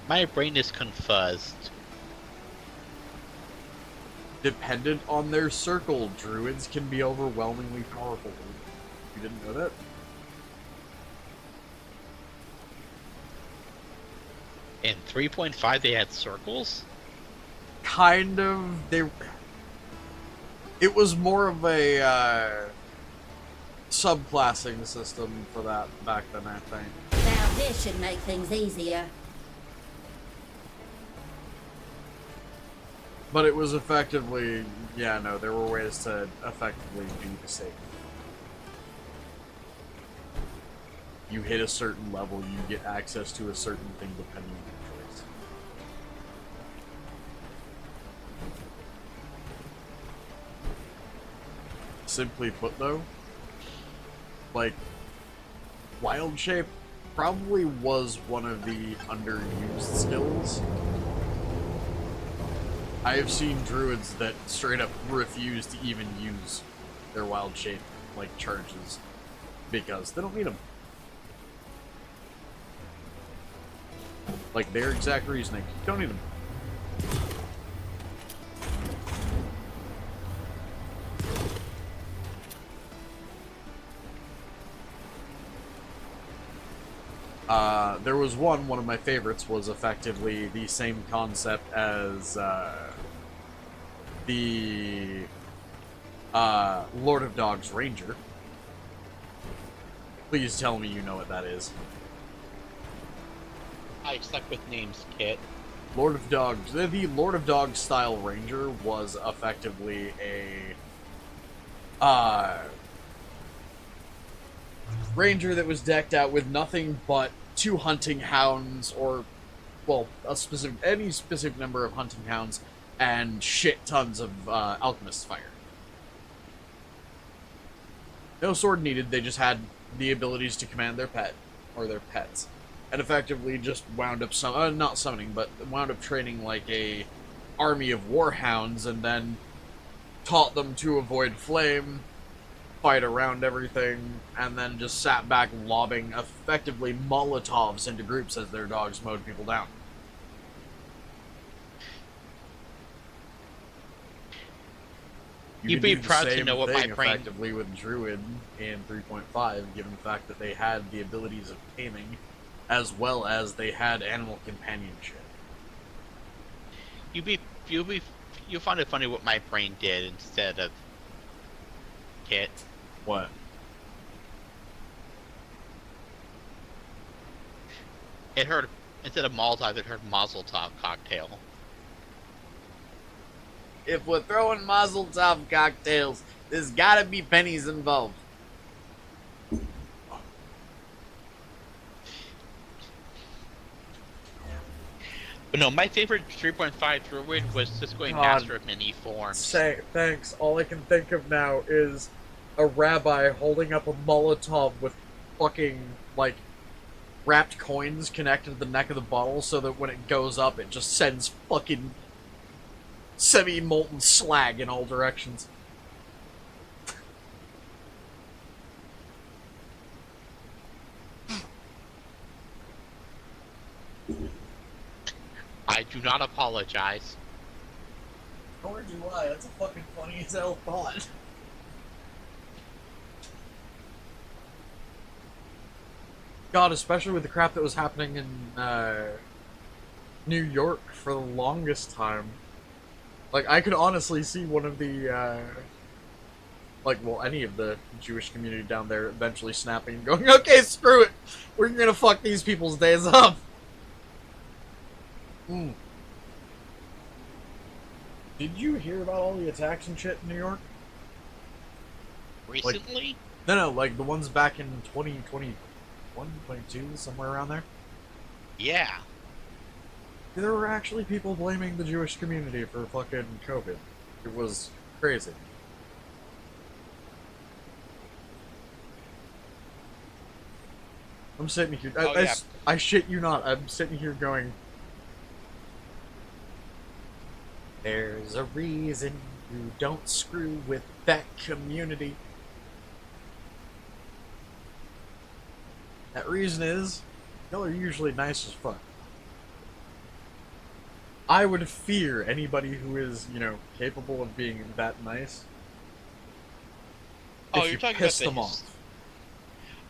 My brain is confuzzed. Dependent on their circle, druids can be overwhelmingly powerful. You didn't know that? In 3.5 they had circles? Kind of. It was more of a subclassing system for that back then, I think. Now this should make things easier. But it was effectively, yeah, no, there were ways to effectively do the same. You hit a certain level, you get access to a certain thing depending on your choice. Simply put, though, like, Wild Shape probably was one of the underused skills. I have seen druids that straight up refuse to even use their Wild Shape, like, charges, because they don't need them. Like, their exact reasoning, don't need them. There was one of my favorites was effectively the same concept as the Lord of Dogs Ranger. Please tell me you know what that is. I suck with names, Kit. Lord of Dogs. The Lord of Dogs style Ranger was effectively a Ranger that was decked out with nothing but 2 hunting hounds, or, well, any specific number of hunting hounds, and shit tons of alchemist's fire. No sword needed, they just had the abilities to command their pet, or their pets, and effectively just wound up not summoning, but wound up training like a army of warhounds, and then taught them to avoid flame, fight around everything, and then just sat back lobbing effectively Molotovs into groups as their dogs mowed people down. You'd be proud to know what my brain... effectively with Druid in 3.5, given the fact that they had the abilities of taming, as well as they had animal companionship. You'll find it funny what my brain did instead of Kit. What? It heard, instead of Molotov, it heard Mazel Tov cocktail. If we're throwing Mazel Tov cocktails, there's gotta be pennies involved. But no, my favorite 3.5 Druid was just going Master of Many Forms. Thanks. All I can think of now is a rabbi holding up a Molotov with fucking, like, wrapped coins connected to the neck of the bottle so that when it goes up, it just sends fucking semi-molten slag in all directions. I do not apologize. Nor do I. That's a fucking funny as hell thought. God, especially with the crap that was happening in New York for the longest time. Like, I could honestly see one of the, any of the Jewish community down there eventually snapping and going, okay, screw it! We're gonna fuck these people's days up! Did you hear about all the attacks and shit in New York? Recently? No, like the ones back in 2021, 22, somewhere around there? Yeah. There were actually people blaming the Jewish community for fucking COVID. It was crazy. I'm sitting here. I shit you not. I'm sitting here going, there's a reason you don't screw with that community. That reason is, y'all are usually nice as fuck. I would fear anybody who is, capable of being that nice. Oh, if you're talking piss about them off.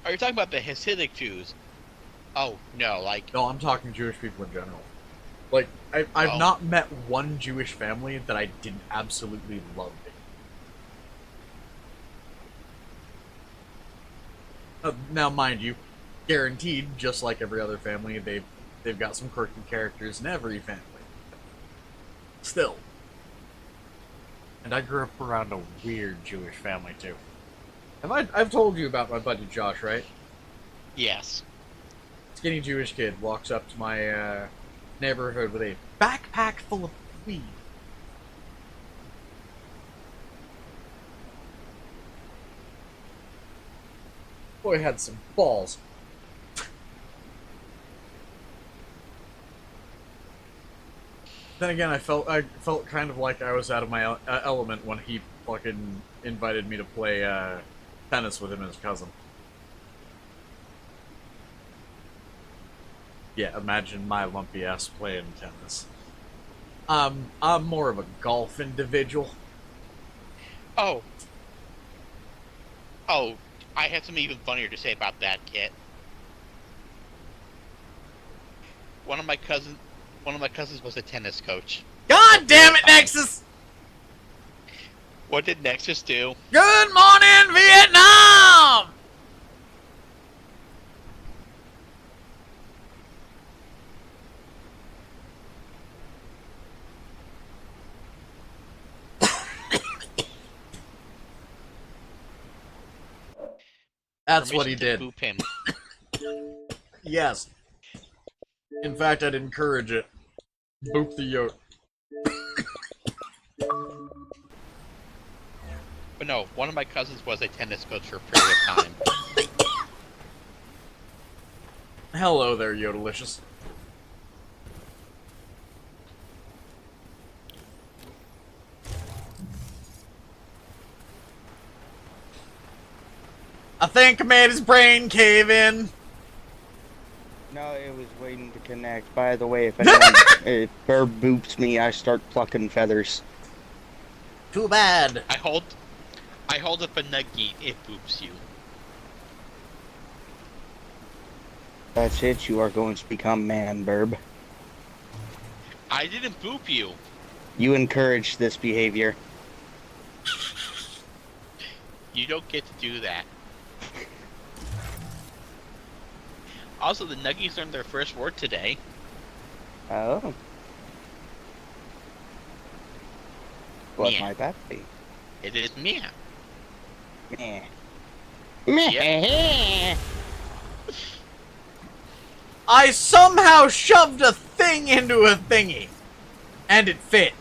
Are you talking about the Hasidic Jews? Oh, no, No, I'm talking Jewish people in general. Like, I've not met one Jewish family that I didn't absolutely love. Now, mind you, guaranteed, just like every other family, they've got some quirky characters in every family. Still. And I grew up around a weird Jewish family, too. I've told you about my buddy Josh, right? Yes. Skinny Jewish kid walks up to my neighborhood with a backpack full of weed. Boy had some balls. Then again, I felt kind of like I was out of my element when he fucking invited me to play tennis with him and his cousin. Yeah, imagine my lumpy ass playing tennis. I'm more of a golf individual. Oh, I have something even funnier to say about that, Kit. One of my cousins was a tennis coach. God damn it, Nexus! What did Nexus do? Good morning, Vietnam! That's what he Permission to did. Boop him. Yes. In fact, I'd encourage it. Boop the yote. But no, one of my cousins was a tennis coach for a period of time. Hello there, Yodelicious. I think I made his brain cave in. No, it was waiting to connect. By the way, if anyone if bird boops me, I start plucking feathers. Too bad. I hold up a nugget, it boops you. That's it. You are going to become man, Burb. I didn't boop you. You encourage this behavior. You don't get to do that. Also, the Nuggies learned their first word today. Oh. What Yeah. might that be? It is meow. Meh. Meh. I somehow shoved a thing into a thingy. And it fit.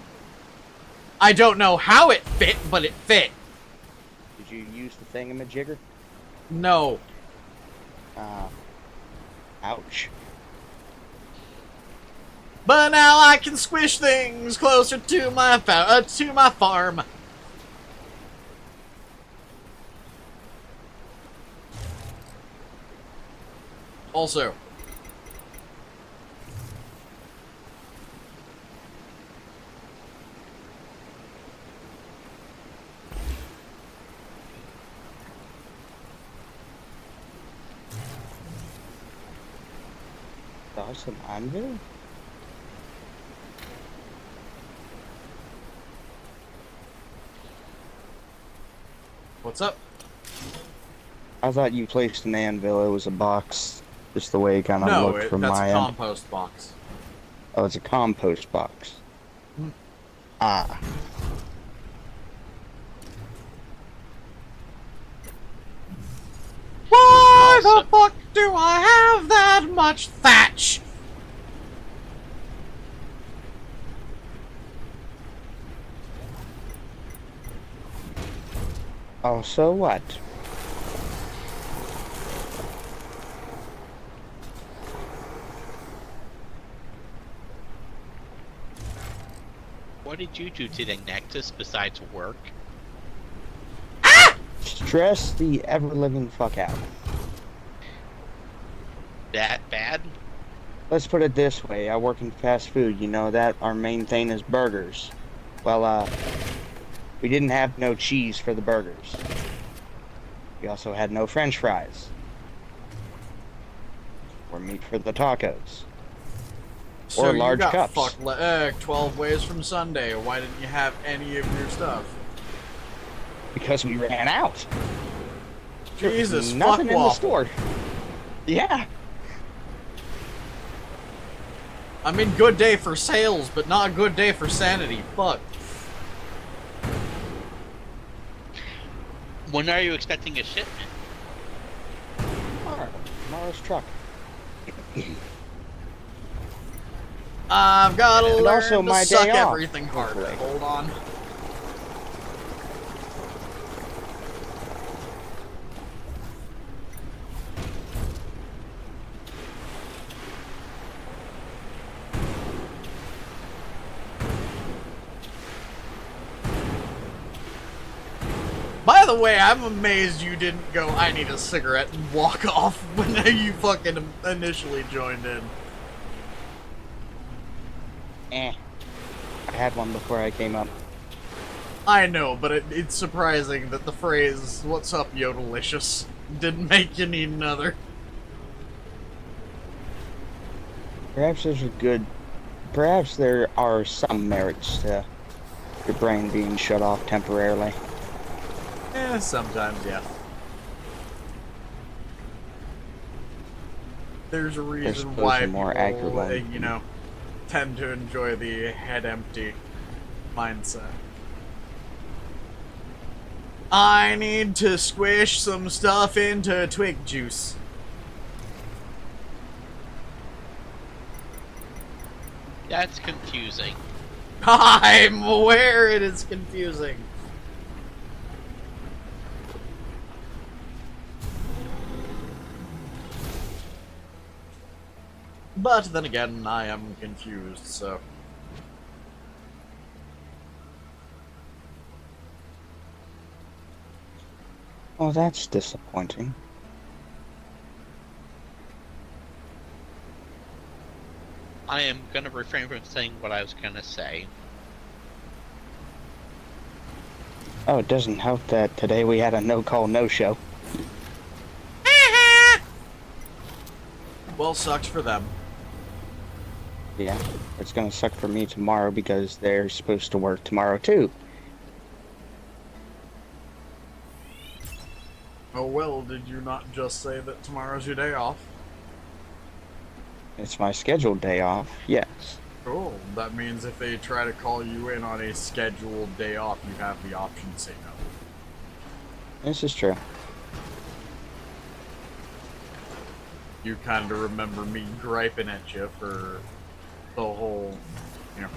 I don't know how it fit, but it fit. Did you use the thingamajigger? No. Ouch. But now I can squish things closer to my farm. Also, Awesome anvil? what's up? I thought you placed an anvil. It was a box. Just the way it kind of No, looked from that's my a end. compost box. Oh, it's a compost box. Hmm. Ah. Why the fuck do I have that much thatch? Oh, so what? What did you do today, Nexus, besides work? Stress the ever-living fuck out. That bad? Let's put it this way. I work in fast food. You know that our main thing is burgers. Well, we didn't have no cheese for the burgers. We also had no french fries. Or meat for the tacos. So Or large you got cups. fucked 12 ways from Sunday. Why didn't you have any of your stuff? Because we ran out. Jesus, Nothing fuck in the waffle. store. Yeah. I mean, good day for sales, but not a good day for sanity. Fuck. When are you expecting a shipment? Tomorrow's truck. I've got to And learn also to my suck day off, everything harder. hopefully. Hold on. By the way, I'm amazed you didn't go, I need a cigarette, and walk off when you fucking initially joined in. I had one before I came up. I know, but it's surprising that the phrase, "What's up, Yodelicious," didn't make you need another. Perhaps there are some merits to Your brain being shut off temporarily. Sometimes, yeah. There's a reason suppose why a more people, accurate one. you know, tend to enjoy the head empty mindset. I need to squish some stuff into twig juice. That's confusing. I'm aware it is confusing. But then again, I am confused, so... Oh, that's disappointing. I am gonna refrain from saying what I was gonna say. Oh, it doesn't help that today we had a no-call, no-show. Well, sucks for them. Yeah, it's gonna suck for me tomorrow because they're supposed to work tomorrow too. Oh well, did you not just say that tomorrow's your day off? It's my scheduled day off, yes. Cool. That means if they try to call you in on a scheduled day off, you have the option to say no. This is true. You kind of remember me griping at you for the whole, you know,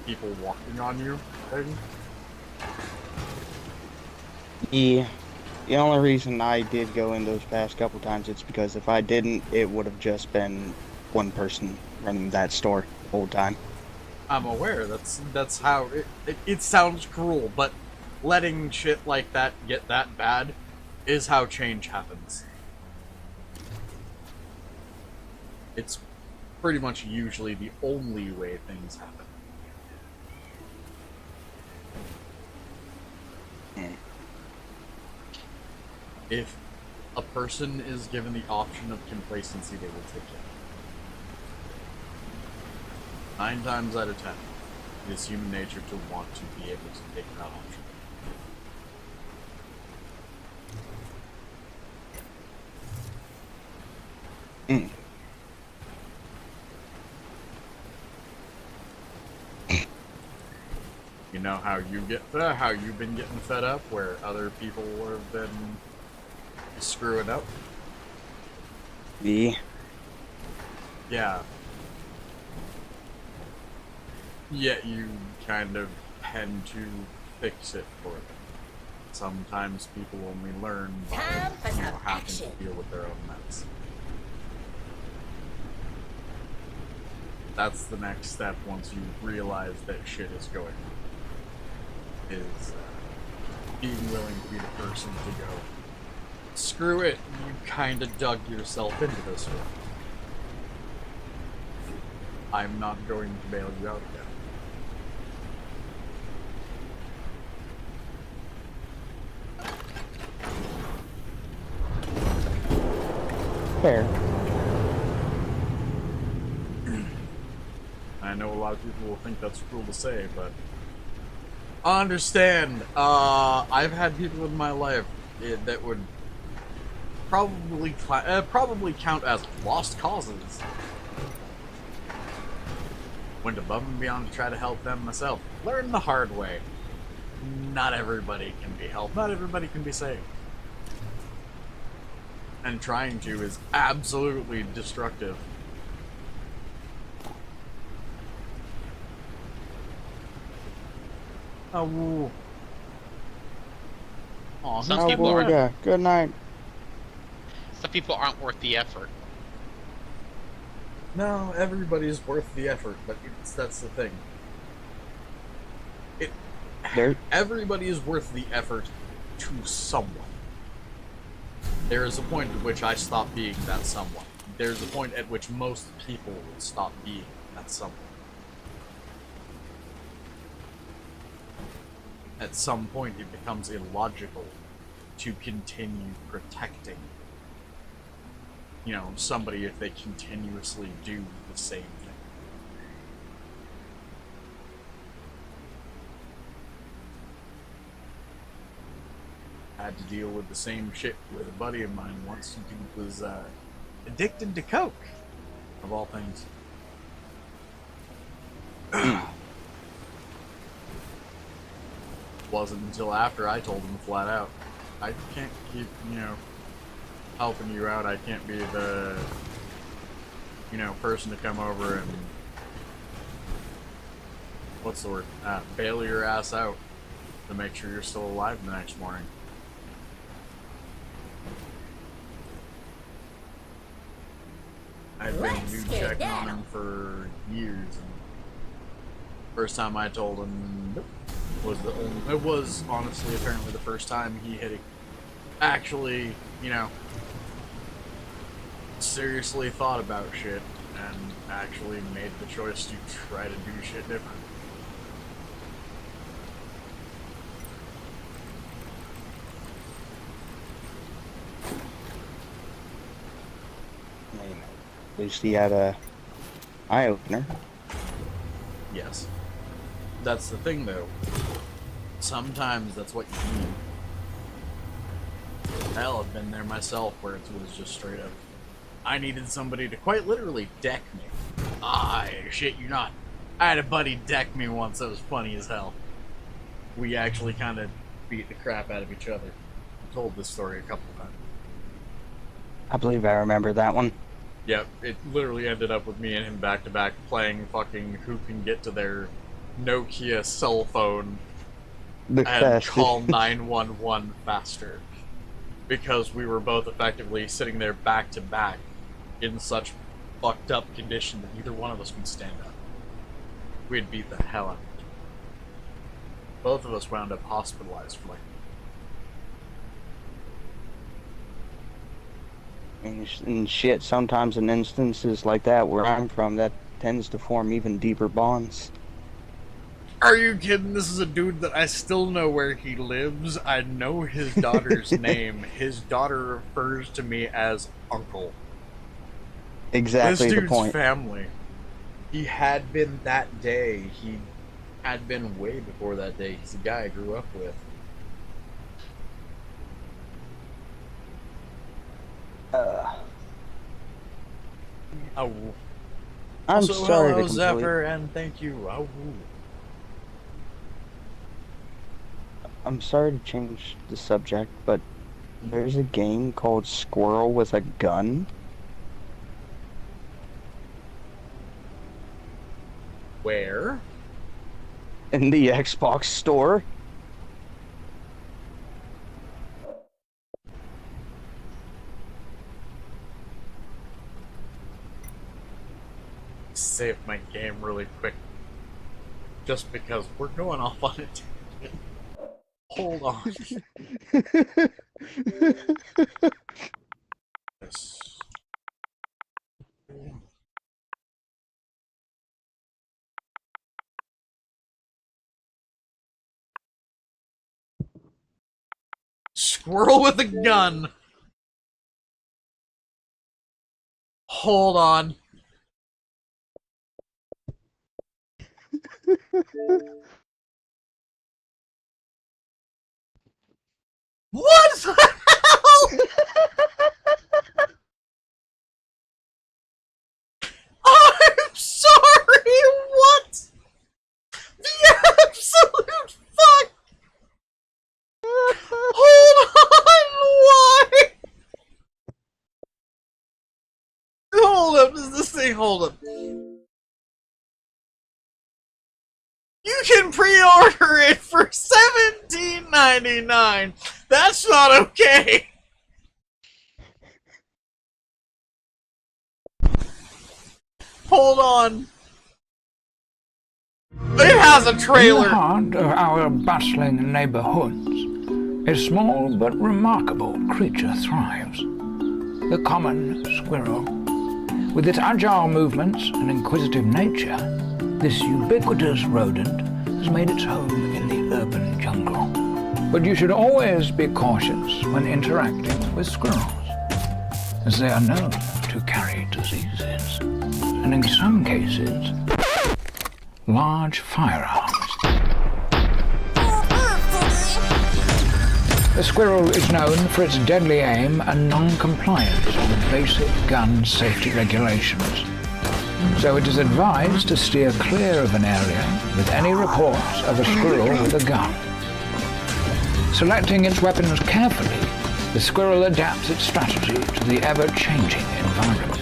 people walking on you thing? The only reason I did go in those past couple times, it's because if I didn't, it would have just been one person running that store the whole time. I'm aware. That's how it sounds cruel, but letting shit like that get that bad is how change happens. It's pretty much usually the only way things happen. If a person is given the option of complacency, they will take it. 9 times out of 10, it is human nature to want to be able to take that option. You know how you get how you've been getting fed up, where other people have been screwing up. Yeah. Yet you kind of tend to fix it for them. Sometimes people only learn by Time for some having action. to deal with their own mess. That's the next step once you realize that shit is going on. Is being willing to be the person to go, screw it, you kind of dug yourself into this one. I'm not going to bail you out again. Fair. I know a lot of people will think that's cruel to say, but understand. I've had people in my life that would probably count as lost causes. Went above and beyond to try to help them myself. Learned the hard way. Not everybody can be helped. Not everybody can be saved. And trying to is absolutely destructive. Oh. Aw, Some Oh, people boy, are- yeah. Good night. Some people aren't worth the effort. no, everybody's worth the effort, but that's the thing. There, Everybody is worth the effort to someone. There is a point at which I stop being that someone. There's a point at which most people stop being that someone. At some point, it becomes illogical to continue protecting, somebody if they continuously do the same thing. had to deal with the same shit with a buddy of mine once. He was addicted to coke, of all things. Wasn't until after I told him flat out, I can't keep, helping you out. I can't be the, person to come over and, what's the word, bail your ass out to make sure you're still alive the next morning. I've been checking on him for years, and first time I told him was the only, it was honestly apparently the first time he had actually, seriously thought about shit and actually made the choice to try to do shit different. I mean, at least he had a eye-opener. Yes. That's the thing, though. Sometimes that's what you need. Hell, I've been there myself where it was just straight up, I needed somebody to quite literally deck me. I shit you not. I had a buddy deck me once that was funny as hell. We actually kind of beat the crap out of each other. I told this story a couple times. I believe I remember that one. Yep, it literally ended up with me and him back to back playing fucking who can get to their Nokia cell phone The and fastest. call 911 faster. Because we were both effectively sitting there back to back in such fucked up condition that neither one of us could stand up. We had beat the hell out of it. Both of us wound up hospitalized for like... And shit, sometimes in instances like that where I'm from, that tends to form even deeper bonds. Are you kidding? This is a dude that I still know where he lives. I know his daughter's name. His daughter refers to me as uncle. Exactly This the dude's point. family. He had been that day. He had been way before that day. He's the guy I grew up with. Oh. I'm Also, sorry hello, to Zephyr, and thank you. Oh. I'm sorry to change the subject, but there's a game called Squirrel with a Gun. Where? In the Xbox store. Save my game really quick. Just because we're going off on it. Hold on. Yes. Squirrel with a gun. Hold on. What the hell? I'm sorry, what? The absolute fuck? Hold on, why? Hold up, does this thing hold up? You can pre-order it for $17.99. That's not okay. Hold on. It has a In the trailer. heart of our bustling neighborhoods, a small but remarkable creature thrives. The common squirrel. With its agile movements and inquisitive nature, this ubiquitous rodent has made its home in the urban jungle. But you should always be cautious when interacting with squirrels, as they are known to carry diseases, and in some cases, large firearms. The squirrel is known for its deadly aim and non-compliance with basic gun safety regulations. So it is advised to steer clear of an area with any reports of a squirrel with a gun. Selecting its weapons carefully, the squirrel adapts its strategy to the ever-changing environment.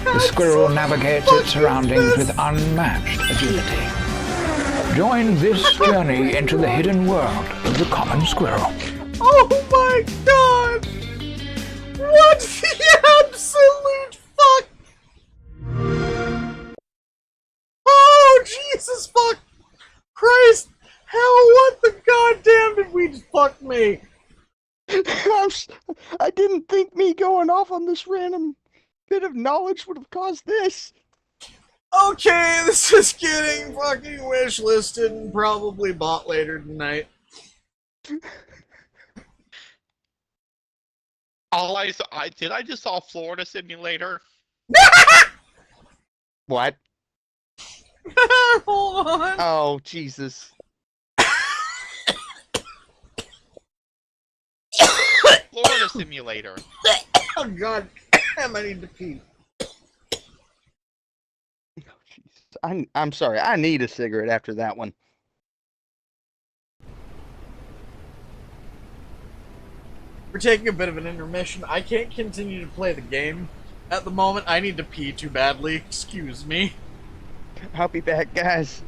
The squirrel navigates its surroundings with unmatched agility. Join this journey into the hidden world of the common squirrel. Oh my god! What the absolute fuck? Oh, Jesus fuck Christ! Hell, what the goddamn did we just fuck me? I didn't think me going off on this random bit of knowledge would have caused this. Okay, this is getting fucking wish listed and probably bought later tonight. I just saw Florida Simulator. What? Hold on. Oh, Jesus. Florida Simulator. Oh god damn, I need to pee. I'm sorry. I need a cigarette after that one. We're taking a bit of an intermission. I can't continue to play the game at the moment. I need to pee too badly. Excuse me. I'll be back, guys.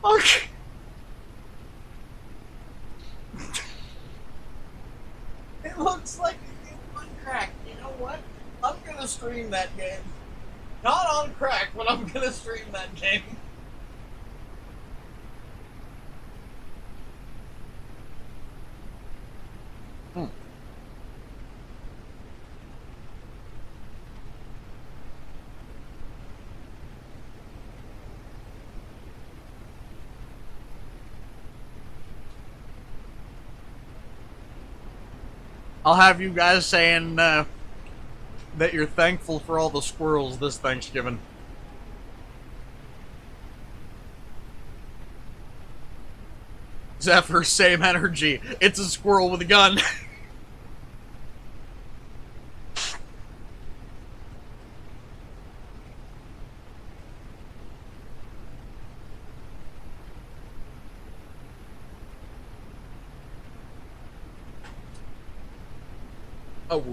Okay. It looks like a game on crack. You know what? I'm gonna stream that game. Not on crack, but I'm gonna stream that game. I'll have you guys saying that you're thankful for all the squirrels this Thanksgiving. Zephyr, same energy. It's a squirrel with a gun. Oh.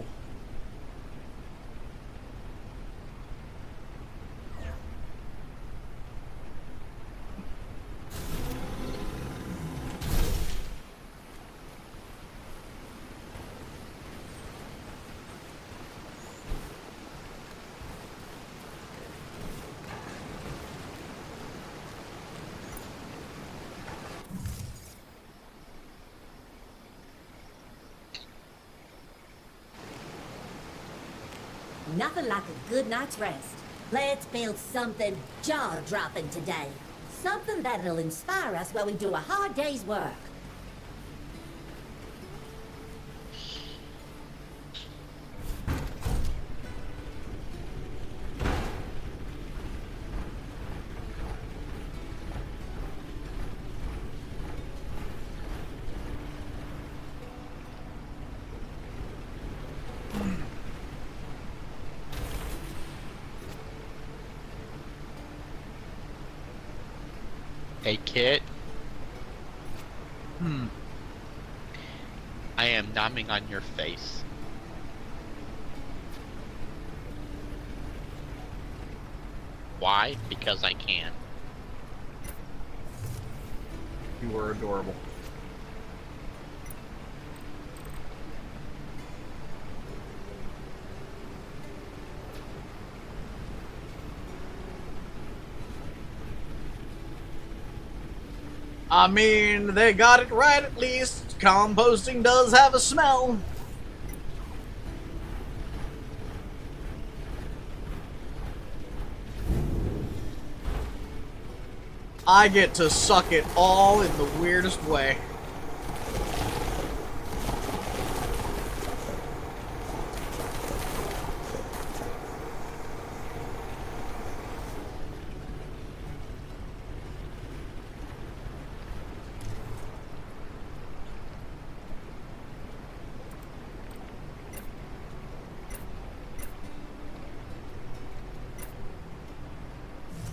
Nothing like a good night's rest. Let's build something jaw-dropping today. Something that'll inspire us while we do a hard day's work. Hey, Kit. Hmm. I am nomming on your face. Why? Because I can. You were adorable. I mean, they got it right at least. Composting does have a smell. I get to suck it all in the weirdest way.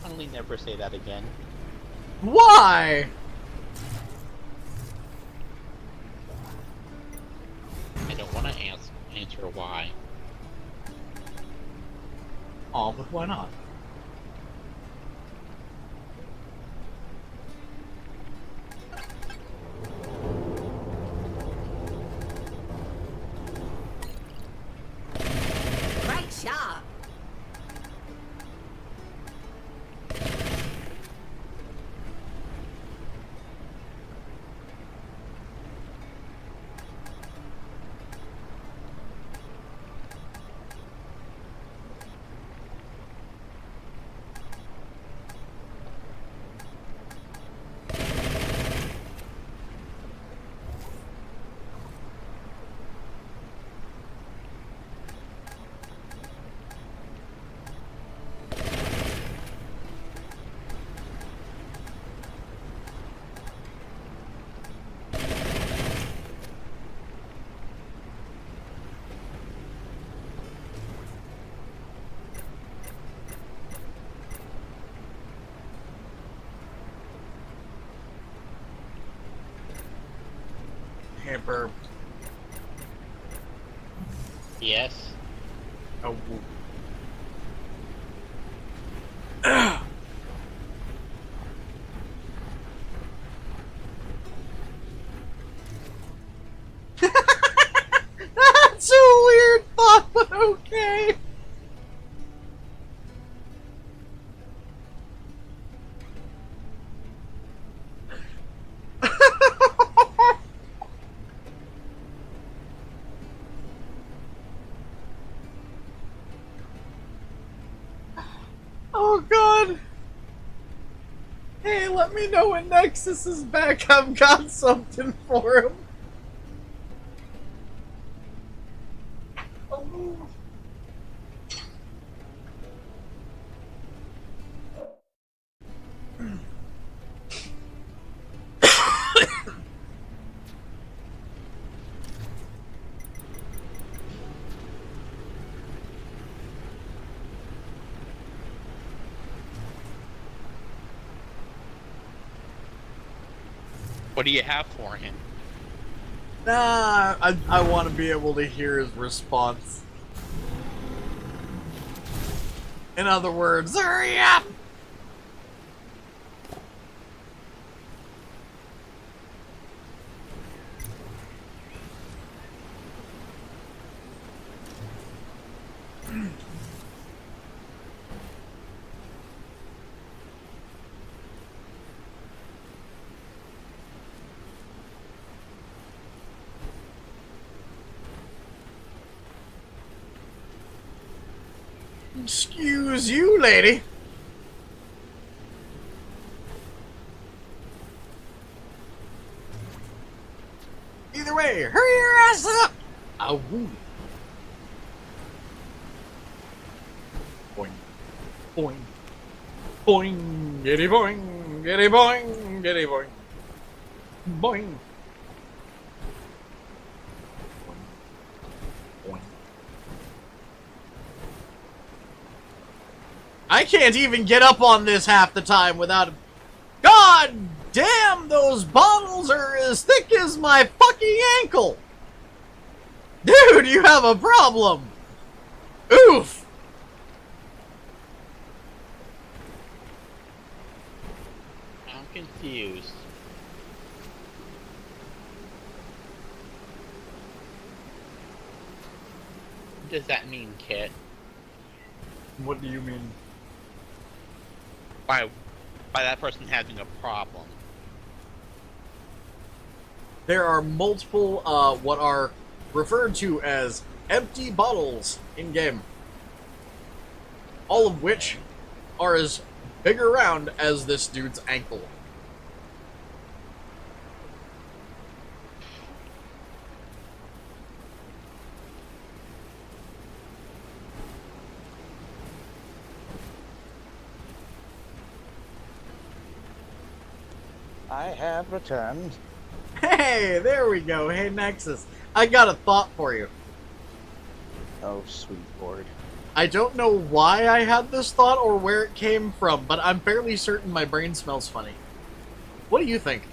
Only never say that again. Why? I don't want to answer why. Oh, but why not? Great shot. Hey, burp. Yes. Oh. That's a weird thought, but okay. Oh god. Hey, let me know when Nexus is back. I've got something for him. Oh. What do you have for him? Nah, I want to be able to hear his response. In other words, hurry up! Excuse you, lady. Either way, hurry your ass up! Oh, woo. Boing. Boing. Boing. Giddy boing. Giddy boing. Giddy boing. Boing. Boing. I can't even get up on this half the time without... God damn, those bottles are as thick as my fucking ankle! Dude, you have a problem! Oof! I'm confused. What does that mean, Kit? What do you mean? By that person having a problem. There are multiple, what are referred to as empty bottles in-game. All of which are as big around as this dude's ankle. I have returned. Hey, there we go. Hey, Nexus. I got a thought for you. Oh, sweet lord. I don't know why I had this thought or where it came from, but I'm fairly certain my brain smells funny. What do you think?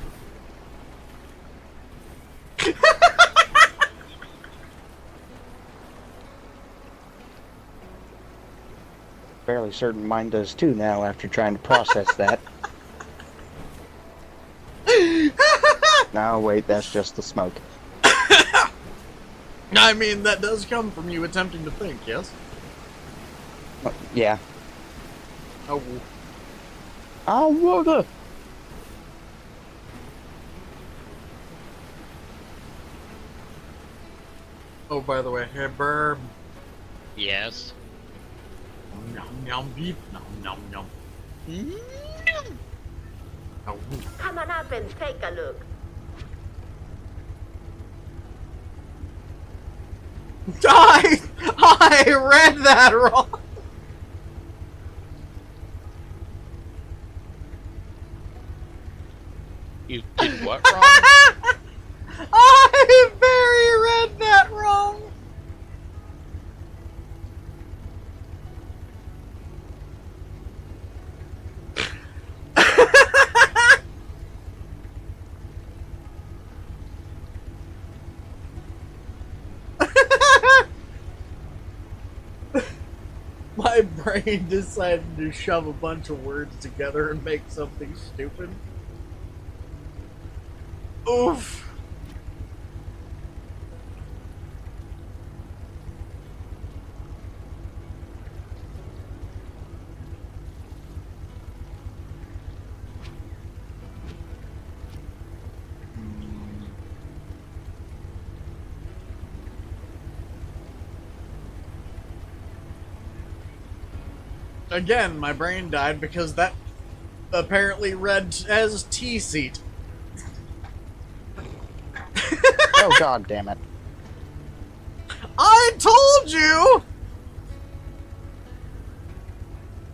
Fairly certain mine does too now after trying to process that. No, wait, that's just the smoke. I mean, that does come from you attempting to think, yes? Yeah. Oh, Oh, water! oh, by the way, hey, Burb. Yes. Nom nom beep, nom nom nom. Oh, Come on up and take a look. I read that wrong. You did what wrong? I very read that wrong. My brain decided to shove a bunch of words together and make something stupid. Oof. Again, my brain died because that apparently read as T-seat. Oh, god damn it. I told you!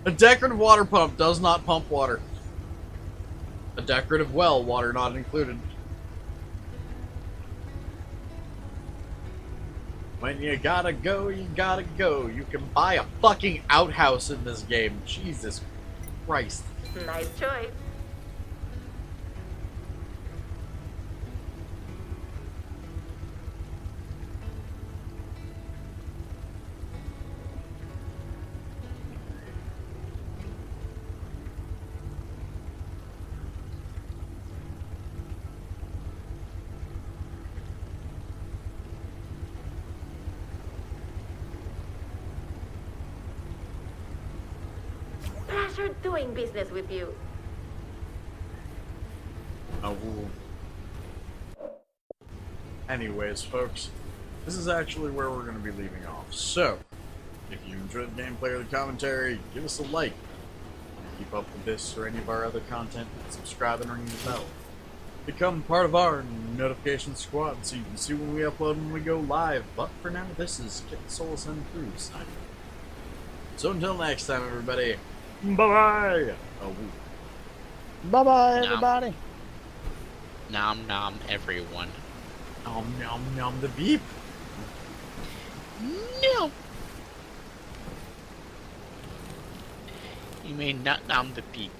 A decorative water pump does not pump water. A decorative well, water not included. When you gotta go, you gotta go. You can buy a fucking outhouse in this game. Jesus Christ. Nice choice. pleasure doing business with you. Oh. Anyways, folks, this is actually where we're going to be leaving off. So, if you enjoyed the gameplay or the commentary, give us a like. Keep up with this or any of our other content, subscribe and ring the bell. Become part of our notification squad so you can see when we upload and when we go live. But for now, this is Kitthesoulless and Crew signing off. So until next time, everybody, bye-bye! Oh, Bye-bye, Nom. everybody. Nom nom, everyone. nom nom nom the beep! No! You may not nom the beep.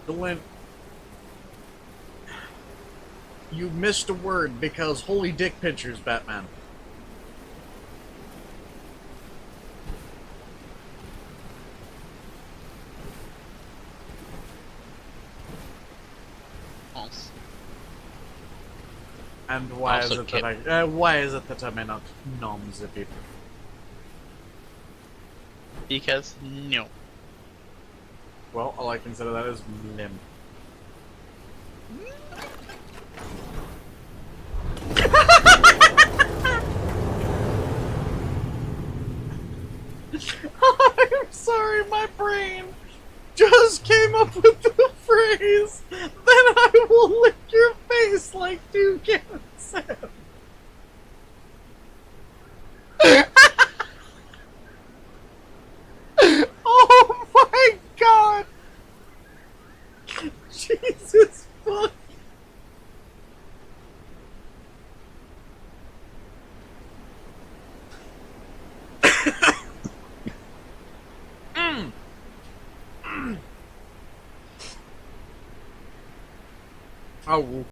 Dylan, you missed a word because holy dick pictures, Batman. False. And why Also is it that why is it that I may not nom the beep? Because no. Well, all I consider that is limb. I'm sorry, my brain just came up with the phrase, then I will lick your face like Toucan said. Oh my god! Jesus fuck! Oh.